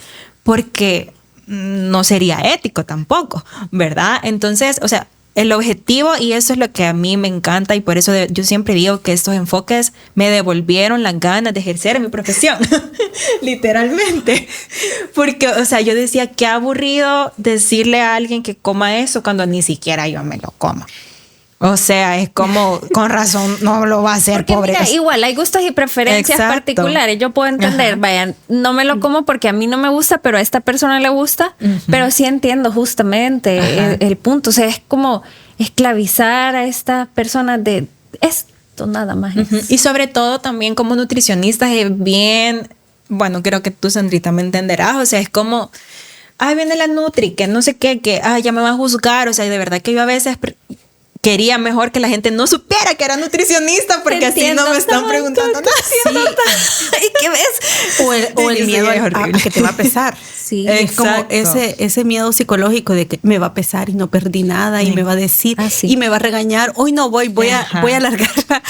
porque no sería ético tampoco, ¿verdad? Entonces, o sea, el objetivo, y eso es lo que a mí me encanta y por eso yo siempre digo que estos enfoques me devolvieron las ganas de ejercer mi profesión, literalmente, porque, o sea, yo decía, qué aburrido decirle a alguien que coma eso cuando ni siquiera yo me lo como. O sea, es como, con razón, no lo va a hacer, porque pobre. mira, igual hay gustos y preferencias particulares. Yo puedo entender, vayan, no me lo como porque a mí no me gusta, pero a esta persona le gusta. Pero sí entiendo justamente el punto. O sea, es como esclavizar a esta persona de esto nada más. Y sobre todo también como nutricionistas es bien, creo que tú, Sandrita, me entenderás. O sea, es como, viene la nutri, que no sé qué, que ya me va a juzgar. O sea, de verdad que yo a veces quería mejor que la gente no supiera que era nutricionista porque así no me están preguntando nada. ¿Y qué ves? O el miedo a que te va a pesar. Sí, es como exacto. ese miedo psicológico de que me va a pesar y no perdí nada y me va a decir y me va a regañar. Hoy no voy a alargarla.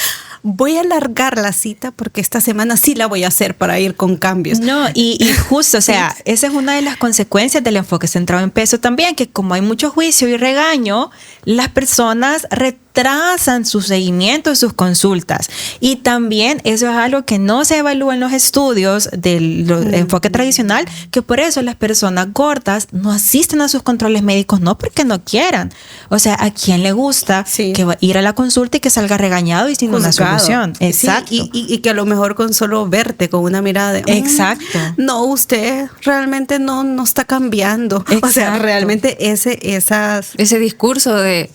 Voy a alargar la cita porque esta semana sí la voy a hacer para ir con cambios. No, y justo, o sea, esa es una de las consecuencias del enfoque centrado en peso también, que como hay mucho juicio y regaño, las personas retrasan su seguimiento, sus consultas. Y también eso es algo que no se evalúa en los estudios del enfoque tradicional, que por eso las personas gordas no asisten a sus controles médicos, no porque no quieran. O sea, ¿a quién le gusta que va a ir a la consulta y que salga regañado y sin una solución? Exacto. Sí, y que a lo mejor con solo verte con una mirada de exacto. No, usted realmente no está cambiando. Exacto. O sea, realmente ese discurso de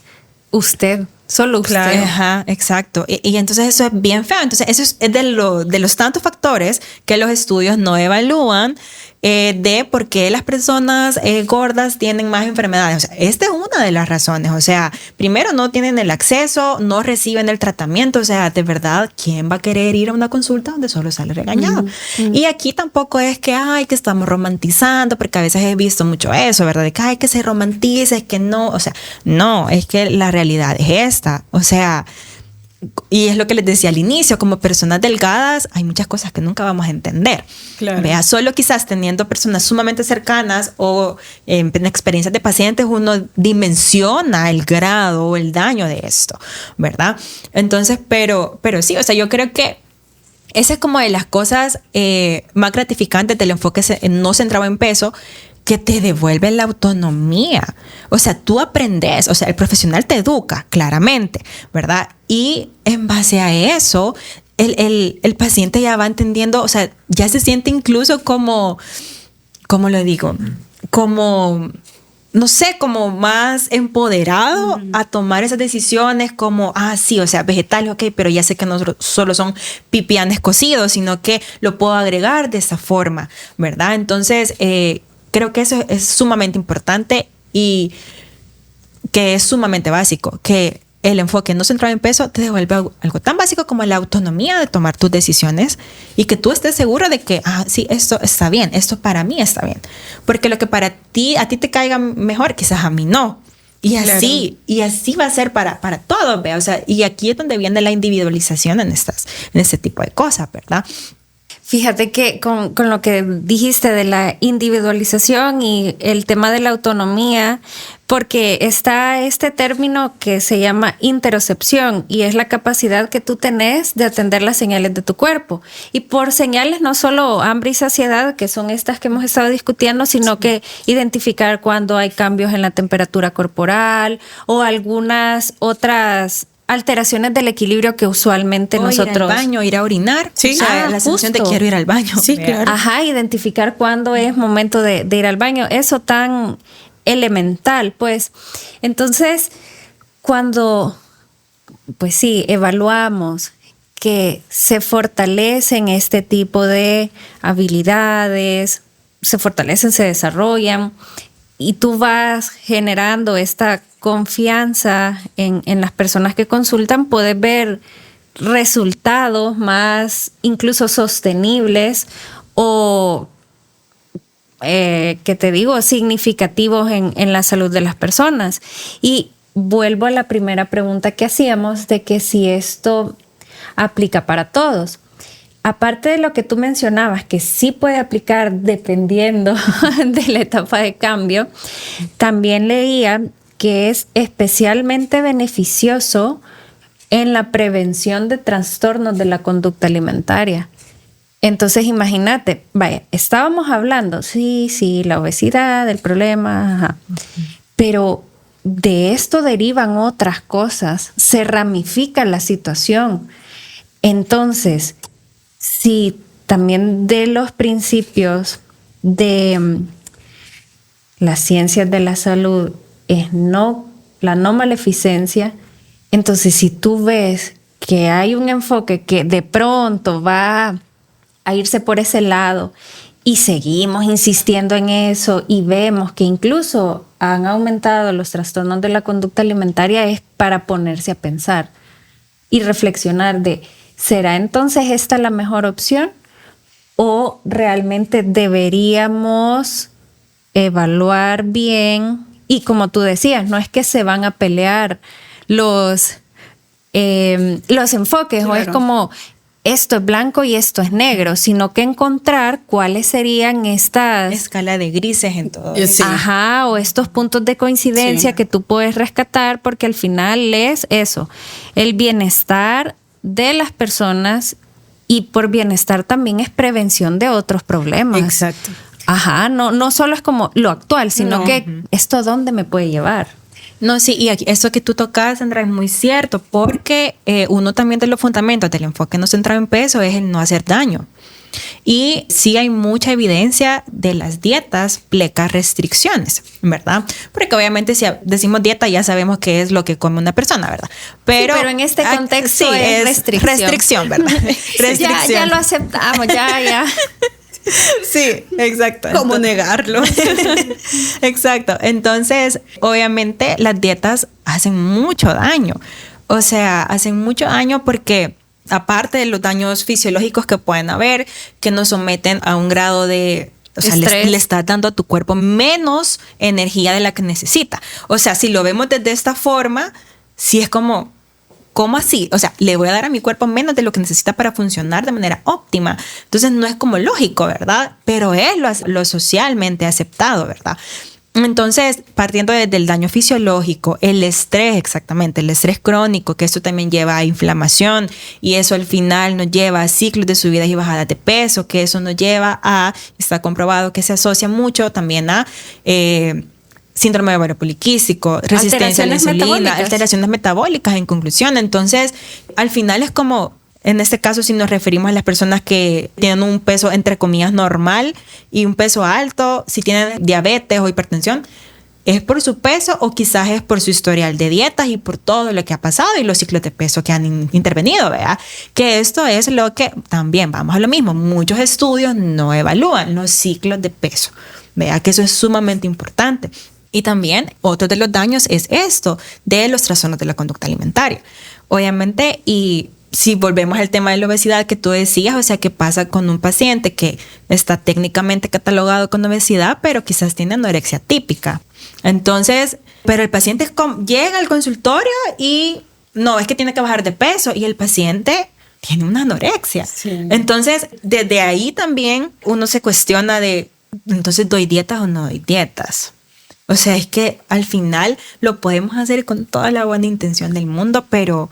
usted, solo usted. Claro. Ajá, exacto. Y entonces eso es bien feo. Entonces eso es de los tantos factores que los estudios no evalúan de por qué las personas gordas tienen más enfermedades. O sea, esta es una de las razones. O sea, primero no tienen el acceso, no reciben el tratamiento. O sea, de verdad, ¿quién va a querer ir a una consulta donde solo sale regañado? Y aquí tampoco es que estamos romantizando, porque a veces he visto mucho eso, ¿verdad? De que se romantiza, es que no. O sea, no, es que la realidad es esta. O sea, y es lo que les decía al inicio, como personas delgadas hay muchas cosas que nunca vamos a entender. Claro. Vea, solo quizás teniendo personas sumamente cercanas o en experiencias de pacientes uno dimensiona el grado o el daño de esto, ¿verdad? Entonces, pero sí, o sea, yo creo que esa es como de las cosas más gratificantes del enfoque no centrado en peso, que te devuelve la autonomía. O sea, tú aprendes, o sea, el profesional te educa, claramente, ¿verdad? Y en base a eso, el paciente ya va entendiendo, o sea, ya se siente incluso como, ¿cómo lo digo? Como, no sé, como más empoderado a tomar esas decisiones como, sí, o sea, vegetales, ok, pero ya sé que no solo son pipianes cocidos, sino que lo puedo agregar de esa forma, ¿verdad? Entonces, creo que eso es sumamente importante y que es sumamente básico, que el enfoque no centrado en peso te devuelve algo tan básico como la autonomía de tomar tus decisiones y que tú estés seguro de que, sí, esto está bien, esto para mí está bien. Porque lo que a ti te caiga mejor, quizás a mí no. Y así, claro. Y así va a ser para todos, ¿ve? O sea, y aquí es donde viene la individualización en este tipo de cosas, ¿verdad? Fíjate que con lo que dijiste de la individualización y el tema de la autonomía, porque está este término que se llama interocepción y es la capacidad que tú tenés de atender las señales de tu cuerpo. Y por señales no solo hambre y saciedad, que son estas que hemos estado discutiendo, sino que identificar cuando hay cambios en la temperatura corporal o algunas otras alteraciones del equilibrio que usualmente nosotros... Ir al baño, ir a orinar. Sí. O sea, la sensación de quiero ir al baño. Sí, claro. Ajá, identificar cuándo es momento de ir al baño. Eso tan elemental, pues. Entonces, cuando, pues sí, evaluamos que se fortalecen este tipo de habilidades, se fortalecen, se desarrollan, y tú vas generando esta confianza en las personas que consultan, puedes ver resultados más incluso sostenibles o, que te digo, significativos en la salud de las personas. Y vuelvo a la primera pregunta que hacíamos de que si esto aplica para todos. Aparte de lo que tú mencionabas, que sí puede aplicar dependiendo de la etapa de cambio, también leía que es especialmente beneficioso en la prevención de trastornos de la conducta alimentaria. Entonces, imagínate, vaya, estábamos hablando, sí, la obesidad, el problema, ajá, pero de esto derivan otras cosas, se ramifica la situación. Entonces, si también de los principios de las ciencias de la salud es la no maleficencia, entonces si tú ves que hay un enfoque que de pronto va a irse por ese lado y seguimos insistiendo en eso y vemos que incluso han aumentado los trastornos de la conducta alimentaria, es para ponerse a pensar y reflexionar de, ¿será entonces esta la mejor opción? ¿O realmente deberíamos evaluar bien? Y como tú decías, no es que se van a pelear los enfoques, claro. O es como esto es blanco y esto es negro, sino que encontrar cuáles serían estas... escala de grises en todo. Sí. Ajá, o estos puntos de coincidencia, sí, que tú puedes rescatar, porque al final es eso, el bienestar de las personas, y por bienestar también es prevención de otros problemas. Exacto. Ajá, no solo es como lo actual, sino que esto a dónde me puede llevar. No, sí, y aquí, esto que tú tocas, Sandra, es muy cierto, porque uno también de los fundamentos del enfoque no centrado en peso es el no hacer daño. Y sí hay mucha evidencia de las dietas plecas restricciones, ¿verdad? Porque obviamente si decimos dieta ya sabemos qué es lo que come una persona, ¿verdad? Pero en este contexto sí, es restricción. Restricción, ¿verdad? Restricción. Ya lo aceptamos, ya. Sí, exacto. ¿Cómo negarlo? Exacto. Entonces, obviamente las dietas hacen mucho daño. O sea, hacen mucho daño porque aparte de los daños fisiológicos que pueden haber, que nos someten a un grado de... O sea, le estás dando a tu cuerpo menos energía de la que necesita. O sea, si lo vemos desde esta forma, sí es como... ¿Cómo así? O sea, le voy a dar a mi cuerpo menos de lo que necesita para funcionar de manera óptima. Entonces no es como lógico, ¿verdad? Pero es lo socialmente aceptado, ¿verdad? Entonces, partiendo desde el daño fisiológico, el estrés, exactamente, el estrés crónico, que esto también lleva a inflamación y eso al final nos lleva a ciclos de subidas y bajadas de peso, que eso nos lleva a, está comprobado que se asocia mucho también a síndrome de ovario poliquístico, resistencia a la insulina, alteraciones metabólicas en conclusión. Entonces, al final es como, en este caso, si nos referimos a las personas que tienen un peso, entre comillas, normal y un peso alto, si tienen diabetes o hipertensión, ¿es por su peso o quizás es por su historial de dietas y por todo lo que ha pasado y los ciclos de peso que han intervenido, ¿verdad? Que esto es lo que también, vamos a lo mismo, muchos estudios no evalúan los ciclos de peso, ¿verdad? Que eso es sumamente importante. Y también otro de los daños es esto, de los trastornos de la conducta alimentaria. Obviamente, y si volvemos al tema de la obesidad que tú decías, o sea, ¿qué pasa con un paciente que está técnicamente catalogado con obesidad, pero quizás tiene anorexia típica? Entonces, pero el paciente llega al consultorio y no, es que tiene que bajar de peso y el paciente tiene una anorexia. Sí. Entonces, desde ahí también uno se cuestiona de, entonces, ¿doy dietas o no doy dietas? O sea, es que al final lo podemos hacer con toda la buena intención del mundo, pero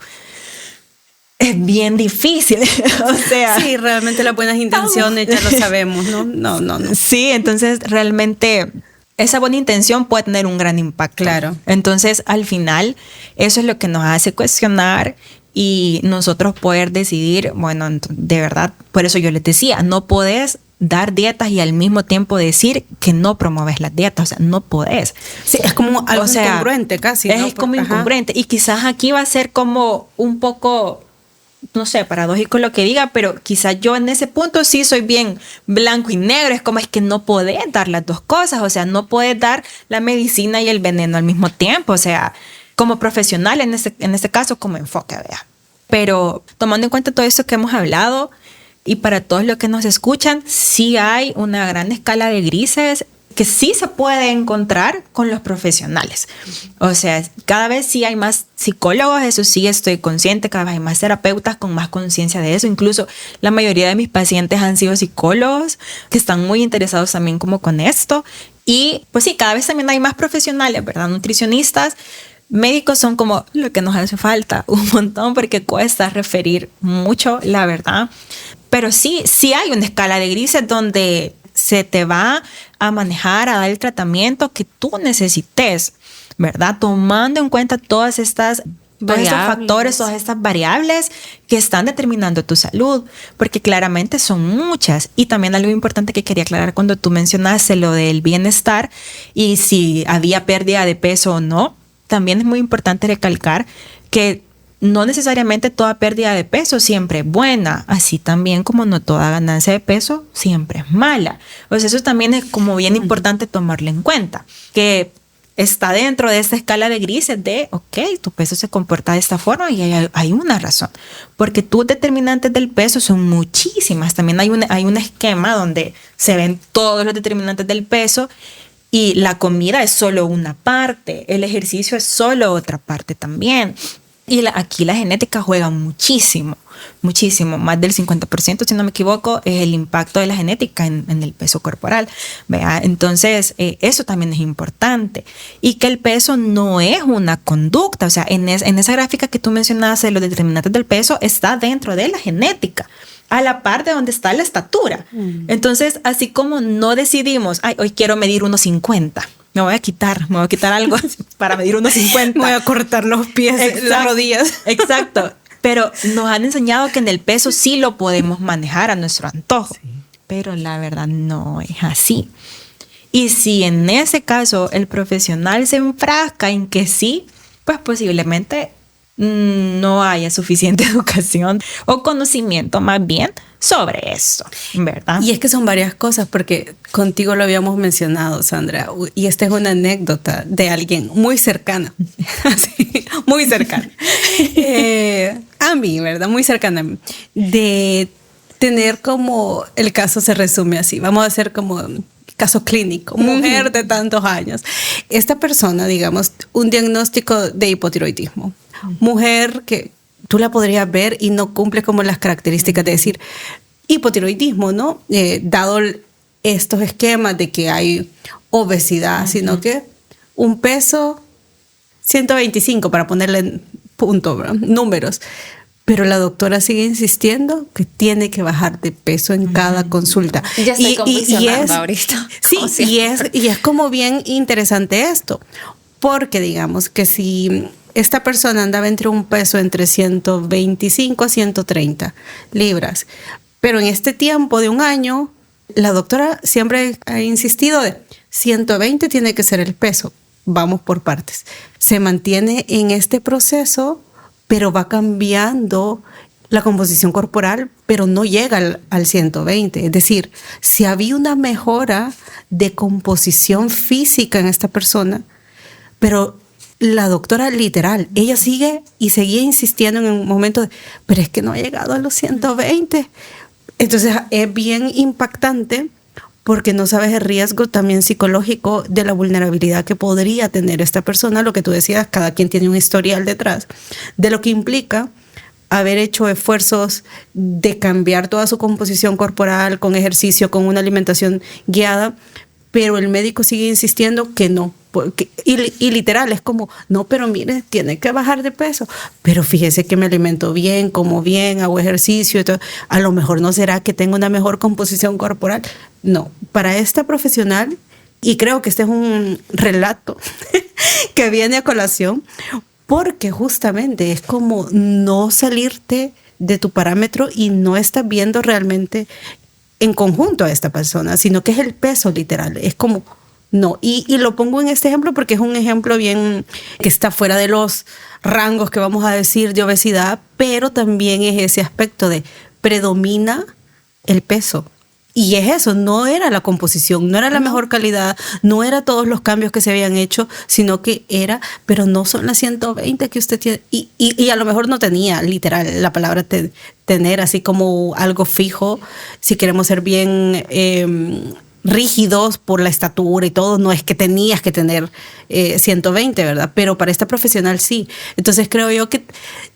es bien difícil. O sea, sí, realmente las buenas intenciones ya lo sabemos, ¿no? No. Sí, entonces realmente esa buena intención puede tener un gran impacto. Claro. Entonces, al final, eso es lo que nos hace cuestionar y nosotros poder decidir, bueno, de verdad, por eso yo les decía, no podés dar dietas y al mismo tiempo decir que no promueves las dietas, o sea, no podés. Sí, es como algo incongruente casi, ¿no? Es como incongruente y quizás aquí va a ser como un poco, no sé, paradójico lo que diga, pero quizás yo en ese punto sí soy bien blanco y negro, es como es que no podés dar las dos cosas, o sea, no podés dar la medicina y el veneno al mismo tiempo, o sea, como profesional en este caso como enfoque, vea. Pero tomando en cuenta todo esto que hemos hablado y para todos los que nos escuchan, sí hay una gran escala de grises que sí se puede encontrar con los profesionales. O sea, cada vez sí hay más psicólogos, eso sí estoy consciente, cada vez hay más terapeutas con más conciencia de eso. Incluso la mayoría de mis pacientes han sido psicólogos que están muy interesados también como con esto. Y pues sí, cada vez también hay más profesionales, ¿verdad? Nutricionistas, médicos son como lo que nos hace falta un montón porque cuesta referir mucho, la verdad. Pero sí hay una escala de grises donde se te va a manejar, a dar el tratamiento que tú necesites, ¿verdad? Tomando en cuenta todos estos factores, todas estas variables que están determinando tu salud, porque claramente son muchas. Y también algo importante que quería aclarar cuando tú mencionaste lo del bienestar y si había pérdida de peso o no, también es muy importante recalcar que no necesariamente toda pérdida de peso siempre es buena, así también como no toda ganancia de peso siempre es mala. O sea, eso también es como bien importante tomarlo en cuenta, que está dentro de esta escala de grises de, ok, tu peso se comporta de esta forma y hay una razón, porque tus determinantes del peso son muchísimas. También hay un esquema donde se ven todos los determinantes del peso y la comida es solo una parte, el ejercicio es solo otra parte también. Y aquí la genética juega muchísimo, más del 50%, si no me equivoco, es el impacto de la genética en el peso corporal, ¿verdad? Entonces, eso también es importante. Y que el peso no es una conducta, o sea, en esa gráfica que tú mencionaste, los determinantes del peso está dentro de la genética, a la par de donde está la estatura. Entonces, así como no decidimos, hoy quiero medir 1.50, me voy a quitar algo para medir 1.50. Me voy a cortar los pies, las rodillas. Exacto. Pero nos han enseñado que en el peso sí lo podemos manejar a nuestro antojo. Sí. Pero la verdad no es así. Y si en ese caso el profesional se enfrasca en que sí, pues posiblemente no haya suficiente educación o conocimiento más bien sobre eso, ¿verdad? Y es que son varias cosas, porque contigo lo habíamos mencionado, Sandra, y esta es una anécdota de alguien muy cercana, así, muy cercana, a mí, ¿verdad? Muy cercana a mí, de tener como, el caso se resume así, vamos a hacer como caso clínico, mujer de tantos años. Esta persona, digamos, un diagnóstico de hipotiroidismo, mujer que tú la podrías ver y no cumple como las características de decir hipotiroidismo, ¿no? Dado estos esquemas de que hay obesidad, sino que un peso 125 para ponerle en punto, ¿verdad? Números. Pero la doctora sigue insistiendo que tiene que bajar de peso en cada consulta. Ya estoy convulsionando ahorita. Sí, y es como bien interesante esto, porque digamos que si esta persona andaba entre un peso entre 125 a 130 libras, pero en este tiempo de un año, la doctora siempre ha insistido de 120 tiene que ser el peso. Vamos por partes. Se mantiene en este proceso, pero va cambiando la composición corporal, pero no llega al 120. Es decir, si había una mejora de composición física en esta persona, pero la doctora literal, ella sigue y seguía insistiendo en un momento de, pero es que no ha llegado a los 120. Entonces es bien impactante porque no sabes el riesgo también psicológico de la vulnerabilidad que podría tener esta persona, lo que tú decías, cada quien tiene un historial detrás, de lo que implica haber hecho esfuerzos de cambiar toda su composición corporal con ejercicio, con una alimentación guiada, pero el médico sigue insistiendo que no. Y literal, es como, no, pero mire, tiene que bajar de peso. Pero fíjese que me alimento bien, como bien, hago ejercicio y todo. A lo mejor no será que tengo una mejor composición corporal. No, para esta profesional, y creo que este es un relato que viene a colación, porque justamente es como no salirte de tu parámetro y no estás viendo realmente en conjunto a esta persona, sino que es el peso literal. Es como, no. Y lo pongo en este ejemplo porque es un ejemplo bien que está fuera de los rangos que vamos a decir de obesidad, pero también es ese aspecto de predomina el peso. Y es eso, no era la composición, no era la mejor calidad, no era todos los cambios que se habían hecho, sino que era, pero no son las 120 que usted tiene. Y a lo mejor no tenía, literal, la palabra tener así como algo fijo. Si queremos ser bien rígidos por la estatura y todo, no es que tenías que tener 120, ¿verdad? Pero para esta profesional sí. Entonces creo yo que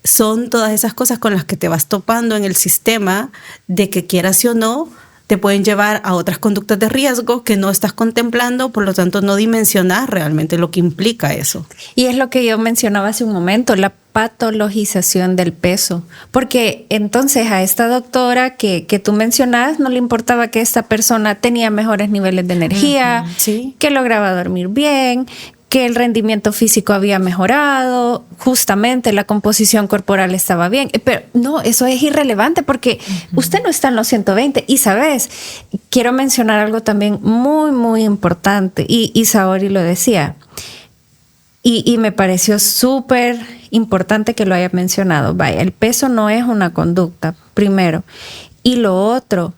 son todas esas cosas con las que te vas topando en el sistema de que quieras o no, te pueden llevar a otras conductas de riesgo que no estás contemplando, por lo tanto no dimensionar realmente lo que implica eso. Y es lo que yo mencionaba hace un momento, la patologización del peso, porque entonces a esta doctora que tú mencionabas no le importaba que esta persona tenía mejores niveles de energía, sí, que lograba dormir bien, que el rendimiento físico había mejorado, justamente la composición corporal estaba bien. Pero no, eso es irrelevante porque usted no está en los 120. Y sabes, quiero mencionar algo también muy, muy importante. Y Saori lo decía. Y me pareció súper importante que lo haya mencionado. Vaya, el peso no es una conducta, primero. Y lo otro,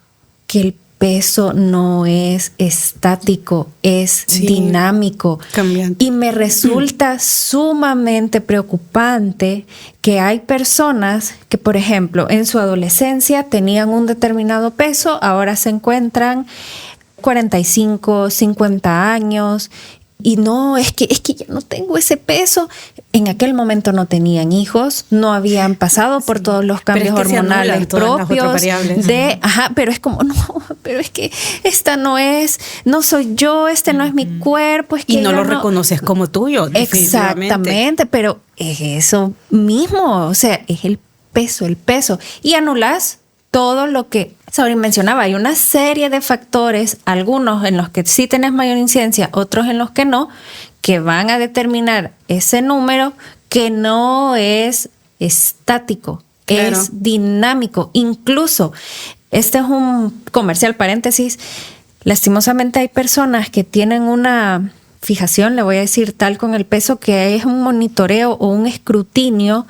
que el peso no es estático, es dinámico. Cambiante. Y me resulta sumamente preocupante que hay personas que, por ejemplo, en su adolescencia tenían un determinado peso, ahora se encuentran 45, 50 años. Y no, es que ya no tengo ese peso. En aquel momento no tenían hijos, no habían pasado por todos los cambios hormonales propios pero es como, no, pero es que esta no soy yo, este no es mi cuerpo. Es que y no lo reconoces como tuyo, definitivamente. Exactamente, pero es eso mismo, o sea, es el peso. Y anulas todo lo que Saori mencionaba. Hay una serie de factores, algunos en los que sí tenés mayor incidencia, otros en los que no, que van a determinar ese número que no es estático, claro, es dinámico. Incluso, este es un comercial paréntesis, lastimosamente hay personas que tienen una fijación, le voy a decir tal con el peso, que es un monitoreo o un escrutinio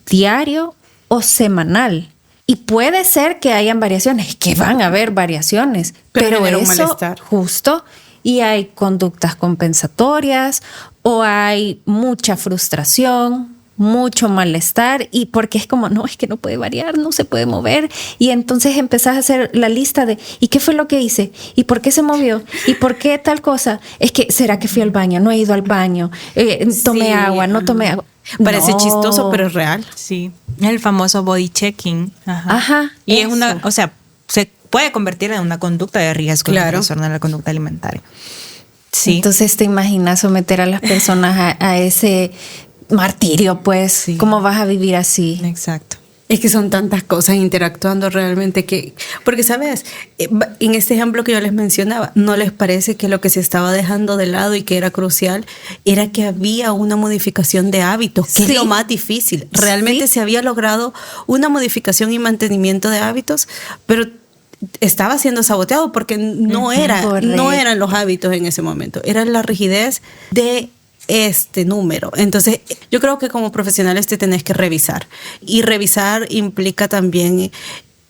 diario o semanal. Y puede ser que hayan variaciones, que van a haber variaciones, pero eso, malestar. Justo, y hay conductas compensatorias o hay mucha frustración, mucho malestar, y porque es como, no, es que no puede variar, no se puede mover, y entonces empezás a hacer la lista de, ¿y qué fue lo que hice? ¿Y por qué se movió? ¿Y por qué tal cosa? Es que, ¿será que fui al baño? No he ido al baño, tomé agua, no tomé agua. Parece chistoso, pero es real. Sí, el famoso body checking. Ajá. Y es una, o sea, puede convertir en una conducta de riesgo, Claro. en trastorno de la conducta alimentaria. Sí. Entonces te imaginas someter a las personas a ese martirio, pues, Sí. ¿cómo vas a vivir así? Exacto. Es que son tantas cosas interactuando realmente que... Porque, ¿sabes? En este ejemplo que yo les mencionaba, ¿no les parece que lo que se estaba dejando de lado y que era crucial era que había una modificación de hábitos, que Sí. es lo más difícil? Realmente Sí. se había logrado una modificación y mantenimiento de hábitos, pero estaba siendo saboteado porque no Correcto. eran los hábitos en ese momento, era la rigidez de este número. Entonces, yo creo que como profesionales te tenés que revisar. Y revisar implica también,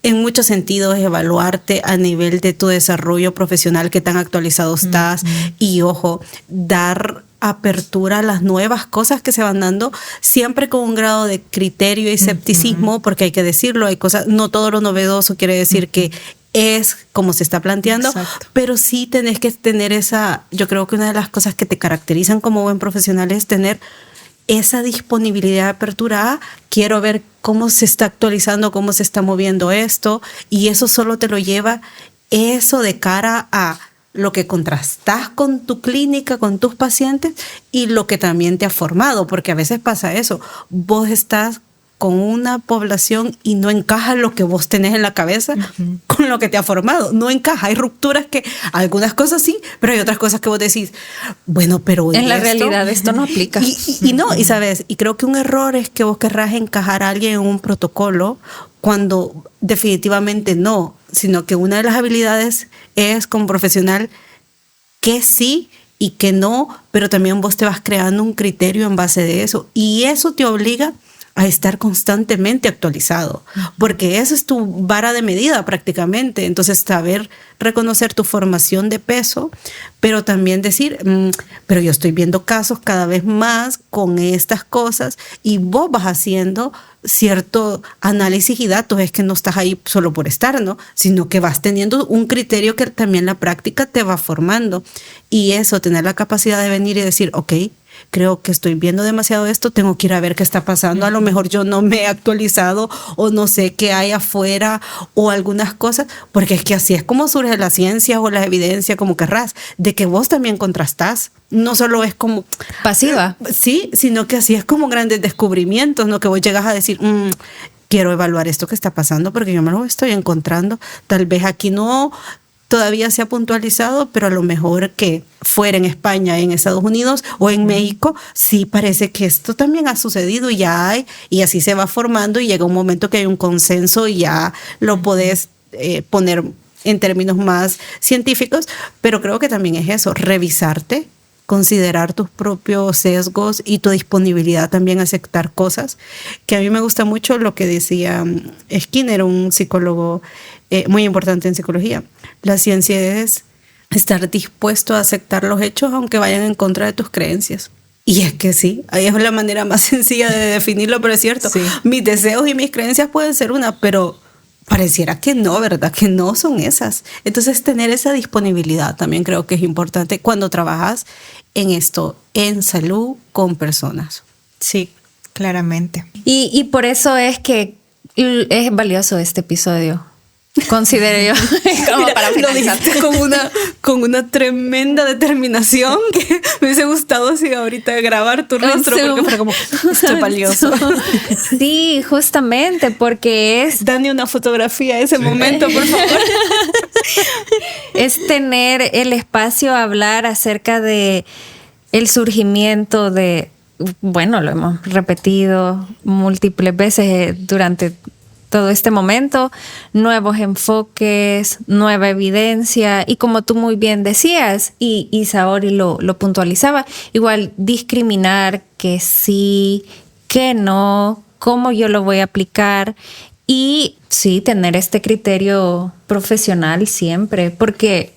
en muchos sentidos, evaluarte a nivel de tu desarrollo profesional, qué tan actualizado estás. Y, ojo, dar apertura a las nuevas cosas que se van dando, siempre con un grado de criterio y escepticismo, porque hay que decirlo, hay cosas, no todo lo novedoso quiere decir que es como se está planteando, Exacto. pero sí tenés que tener esa, yo creo que una de las cosas que te caracterizan como buen profesional es tener esa disponibilidad de apertura a, quiero ver cómo se está actualizando, cómo se está moviendo esto, y eso solo te lo lleva eso de cara a lo que contrastas con tu clínica, con tus pacientes, y lo que también te ha formado, porque a veces pasa eso, vos estás con una población y no encaja lo que vos tenés en la cabeza con lo que te ha formado. No encaja. Hay rupturas que, algunas cosas sí, pero hay otras cosas que vos decís, bueno, pero En la esto? realidad esto no aplica. Y no, y sabes, y creo que un error es que vos querrás encajar a alguien en un protocolo cuando definitivamente no, sino que una de las habilidades es como profesional que sí y que no, pero también vos te vas creando un criterio en base de eso. Y eso te obliga a estar constantemente actualizado, porque esa es tu vara de medida prácticamente. Entonces, saber reconocer tu formación de peso, pero también decir, pero yo estoy viendo casos cada vez más con estas cosas, y vos vas haciendo cierto análisis y datos. Es que no estás ahí solo por estar, ¿no? Sino que vas teniendo un criterio que también la práctica te va formando. Y eso, tener la capacidad de venir y decir, ok, creo que estoy viendo demasiado esto, tengo que ir a ver qué está pasando. A lo mejor yo no me he actualizado o no sé qué hay afuera o algunas cosas, porque es que así es como surge la ciencia o la evidencia, como querrás, de que vos también contrastás. No solo es como Pasiva. sí, sino que así es como grandes descubrimientos, ¿no? Que vos llegas a decir, quiero evaluar esto que está pasando porque yo me lo estoy encontrando. Tal vez aquí no todavía se ha puntualizado, pero a lo mejor que fuera en España, en Estados Unidos o en México, sí parece que esto también ha sucedido y ya hay, y así se va formando y llega un momento que hay un consenso y ya lo podés poner en términos más científicos, pero creo que también es eso, revisarte, considerar tus propios sesgos y tu disponibilidad también a aceptar cosas, que a mí me gusta mucho lo que decía Skinner, un psicólogo muy importante en psicología. La ciencia es estar dispuesto a aceptar los hechos aunque vayan en contra de tus creencias. Y es que sí, ahí es la manera más sencilla de definirlo, pero es cierto. Sí. Mis deseos y mis creencias pueden ser una, pero pareciera que no, ¿verdad? Que no son esas. Entonces, tener esa disponibilidad también creo que es importante cuando trabajas en esto, en salud con personas. Sí, claramente. Y por eso es que es valioso este episodio. Considero yo, como Mira, para lo finalizar. dijiste con una tremenda determinación que me hubiese gustado así ahorita grabar tu rostro, Sí. porque fue como, esto es valioso. Sí, justamente, porque es Dani, una fotografía de ese momento, por favor. es tener el espacio a hablar acerca de el surgimiento de, bueno, lo hemos repetido múltiples veces durante todo este momento, nuevos enfoques, nueva evidencia, y como tú muy bien decías, y Saori lo puntualizaba, igual discriminar que sí, que no, cómo yo lo voy a aplicar. Y sí, tener este criterio profesional siempre, porque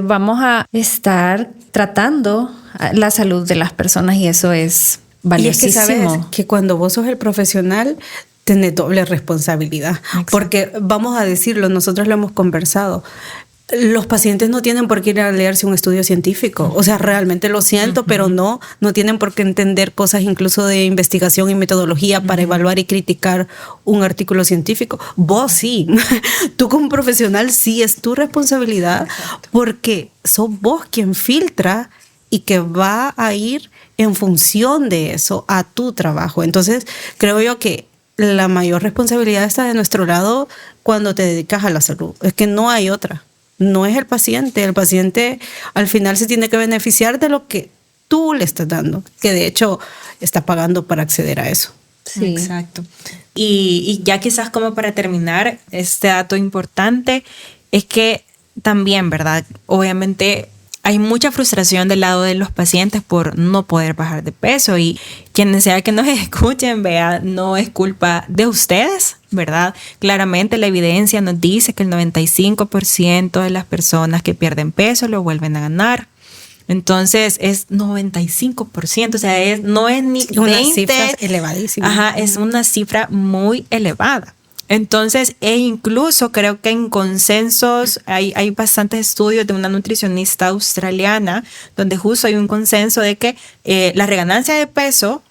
vamos a estar tratando la salud de las personas y eso es valiosísimo. Y es que sabes que cuando vos sos el profesional, tenés doble responsabilidad. Exacto. Porque vamos a decirlo, nosotros lo hemos conversado. los pacientes no tienen por qué ir a leerse un estudio científico. O sea, realmente lo siento, pero no tienen por qué entender cosas incluso de investigación y metodología para evaluar y criticar un artículo científico. Vos sí. Tú como profesional sí es tu responsabilidad. Exacto. Porque sos vos quien filtra y que va a ir en función de eso a tu trabajo. Entonces, creo yo que la mayor responsabilidad está de nuestro lado cuando te dedicas a la salud. Es que no hay otra. No es el paciente. El paciente al final se tiene que beneficiar de lo que tú le estás dando, que de hecho está pagando para acceder a eso. Sí. Exacto. Y ya quizás como para terminar, este dato importante es que también, ¿verdad? Obviamente hay mucha frustración del lado de los pacientes por no poder bajar de peso, y quienes sea que nos escuchen, vea, no es culpa de ustedes, ¿verdad? Claramente la evidencia nos dice que el 95% de las personas que pierden peso lo vuelven a ganar. Entonces es 95%, o sea, no es ni 20. Una cifra elevadísima. Ajá, es una cifra muy elevada. Entonces, e incluso creo que en consensos, hay bastantes estudios de una nutricionista australiana donde justo hay un consenso de que la reganancia de peso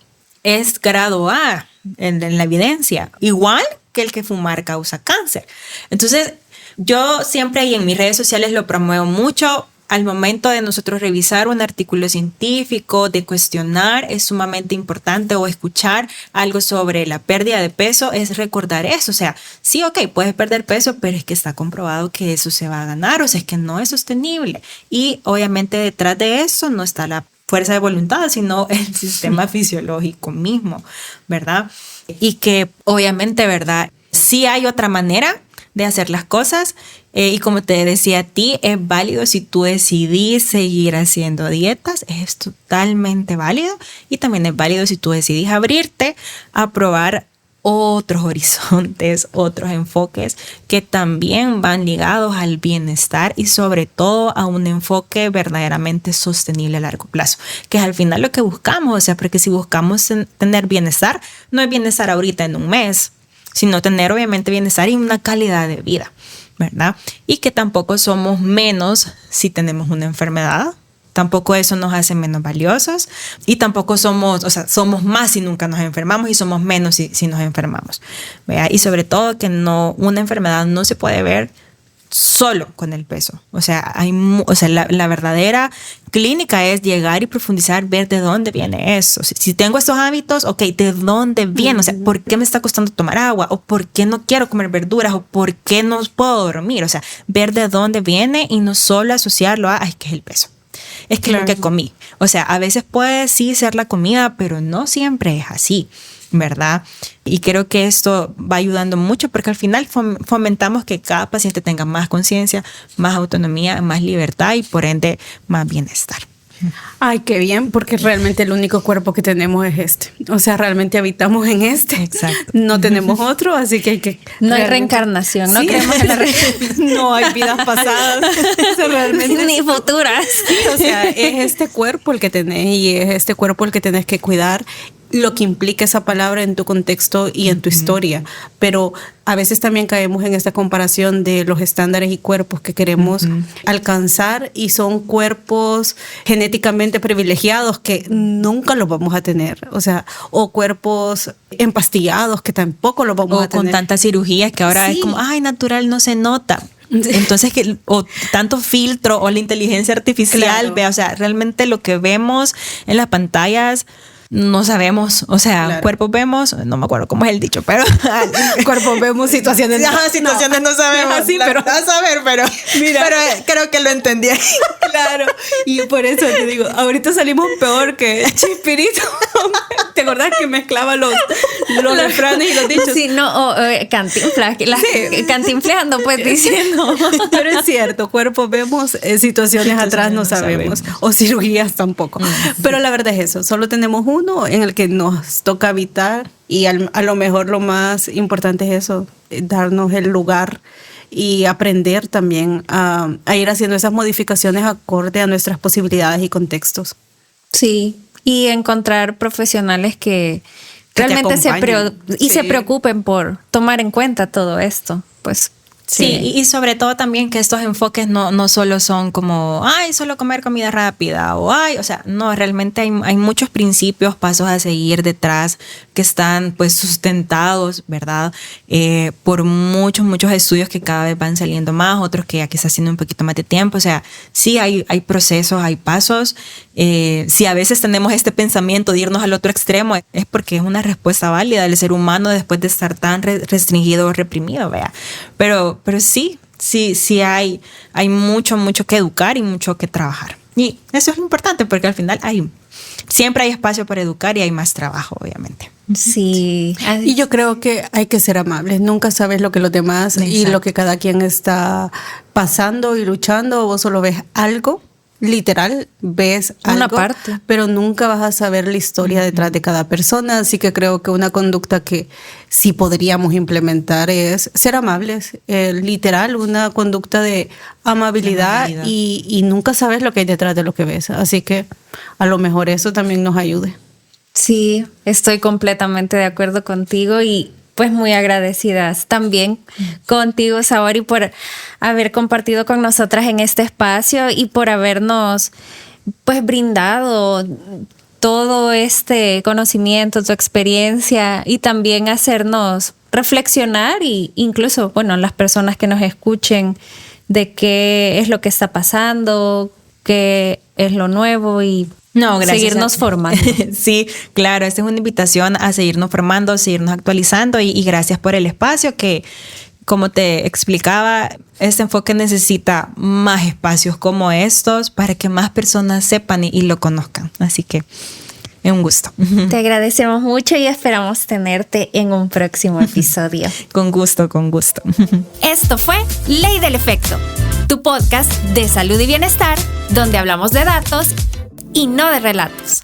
es grado A en la evidencia, igual que el que fumar causa cáncer. Entonces, yo siempre y en mis redes sociales lo promuevo mucho. Al momento de nosotros revisar un artículo científico, de cuestionar, es sumamente importante, o escuchar algo sobre la pérdida de peso, es recordar eso. O sea, sí, ok, puedes perder peso, pero es que está comprobado que eso se va a ganar, o sea, es que no es sostenible. Y obviamente detrás de eso no está la fuerza de voluntad, sino el sistema fisiológico mismo, ¿verdad? Y que obviamente, ¿verdad? Sí hay otra manera de hacer las cosas, y como te decía a ti, es válido si tú decidís seguir haciendo dietas, es totalmente válido, y también es válido si tú decidís abrirte a probar otros horizontes, otros enfoques que también van ligados al bienestar y sobre todo a un enfoque verdaderamente sostenible a largo plazo, que es al final lo que buscamos. O sea, porque si buscamos tener bienestar, no es bienestar ahorita en un mes, sino tener obviamente bienestar y una calidad de vida, ¿verdad? Y que tampoco somos menos si tenemos una enfermedad, tampoco eso nos hace menos valiosos, y tampoco somos más si nunca nos enfermamos y somos menos si nos enfermamos, ¿verdad? Y sobre todo que una enfermedad no se puede ver solo con el peso. O sea, la verdadera clínica es llegar y profundizar, ver de dónde viene eso. Si tengo estos hábitos, ok, ¿de dónde viene? O sea, ¿por qué me está costando tomar agua? ¿O por qué no quiero comer verduras? ¿O por qué no puedo dormir? O sea, ver de dónde viene y no solo asociarlo a, es que es el peso. Es que claro, es lo que comí. O sea, a veces puede sí ser la comida, pero no siempre es así, ¿verdad? Y creo que esto va ayudando mucho porque al final fomentamos que cada paciente tenga más conciencia, más autonomía, más libertad y por ende más bienestar. Ay, qué bien, porque realmente el único cuerpo que tenemos es este. O sea, realmente habitamos en este. Exacto. No tenemos otro, así que hay que... No hay reencarnación, no creemos en la reencarnación. No hay vidas pasadas. O sea, realmente ni futuras. Sí, o sea, es este cuerpo el que tenés y es este cuerpo el que tenés que cuidar, lo que implica esa palabra en tu contexto y en tu historia. Pero a veces también caemos en esta comparación de los estándares y cuerpos que queremos alcanzar, y son cuerpos genéticamente privilegiados que nunca los vamos a tener. O sea, o cuerpos empastillados que tampoco los vamos a tener. O con tantas cirugías que ahora es como, ay, natural, no se nota. Entonces, o tanto filtro o la inteligencia artificial, claro. O sea, realmente lo que vemos en las pantallas no sabemos, o sea, claro. Cuerpos vemos, no me acuerdo cómo es el dicho, pero cuerpos vemos, situaciones situaciones no sabemos. Así, pero a saber, pero creo que lo entendí. Claro, y por eso te digo, ahorita salimos peor que Chespirito. ¿Te acordás que mezclaba los refranes y los dichos? Sí, no, Cantinflas, cantinfleando, pues diciendo. Pero es cierto, cuerpos vemos, situaciones atrás no sabemos, o cirugías tampoco. Pero la verdad es eso, solo tenemos uno en el que nos toca habitar, y a lo mejor lo más importante es eso, darnos el lugar y aprender también a ir haciendo esas modificaciones acorde a nuestras posibilidades y contextos. Sí, y encontrar profesionales que realmente se preocupen por tomar en cuenta todo esto, pues Sí, y sobre todo también que estos enfoques no solo son como, ay, solo comer comida rápida o ay, o sea, no, realmente hay muchos principios, pasos a seguir detrás que están pues sustentados, ¿verdad? Por muchos estudios que cada vez van saliendo más, otros que ya quizás haciendo un poquito más de tiempo, o sea, sí hay procesos, hay pasos. Si a veces tenemos este pensamiento de irnos al otro extremo, es porque es una respuesta válida del ser humano después de estar tan restringido o reprimido, ¿vea? Pero sí hay mucho que educar y mucho que trabajar. Y eso es lo importante porque al final siempre hay espacio para educar y hay más trabajo, obviamente. Sí. Y yo creo que hay que ser amables. Nunca sabes lo que los demás y lo que cada quien está pasando y luchando. Vos solo ves algo. Literal, ves una algo, parte, pero nunca vas a saber la historia detrás de cada persona, así que creo que una conducta que sí podríamos implementar es ser amables, literal, una conducta de amabilidad. Y nunca sabes lo que hay detrás de lo que ves, así que a lo mejor eso también nos ayude. Sí, estoy completamente de acuerdo contigo y pues muy agradecidas también contigo, Saori, por haber compartido con nosotras en este espacio y por habernos pues brindado todo este conocimiento, tu experiencia y también hacernos reflexionar y incluso, bueno, las personas que nos escuchen de qué es lo que está pasando, qué es lo nuevo y seguirnos formando. Sí, claro, esta es una invitación a seguirnos formando, seguirnos actualizando y gracias por el espacio que, como te explicaba, este enfoque necesita más espacios como estos para que más personas sepan y lo conozcan. Así que es un gusto. Te agradecemos mucho y esperamos tenerte en un próximo episodio. Con gusto. Esto fue Ley del Efecto, tu podcast de salud y bienestar, donde hablamos de datos y no de relatos.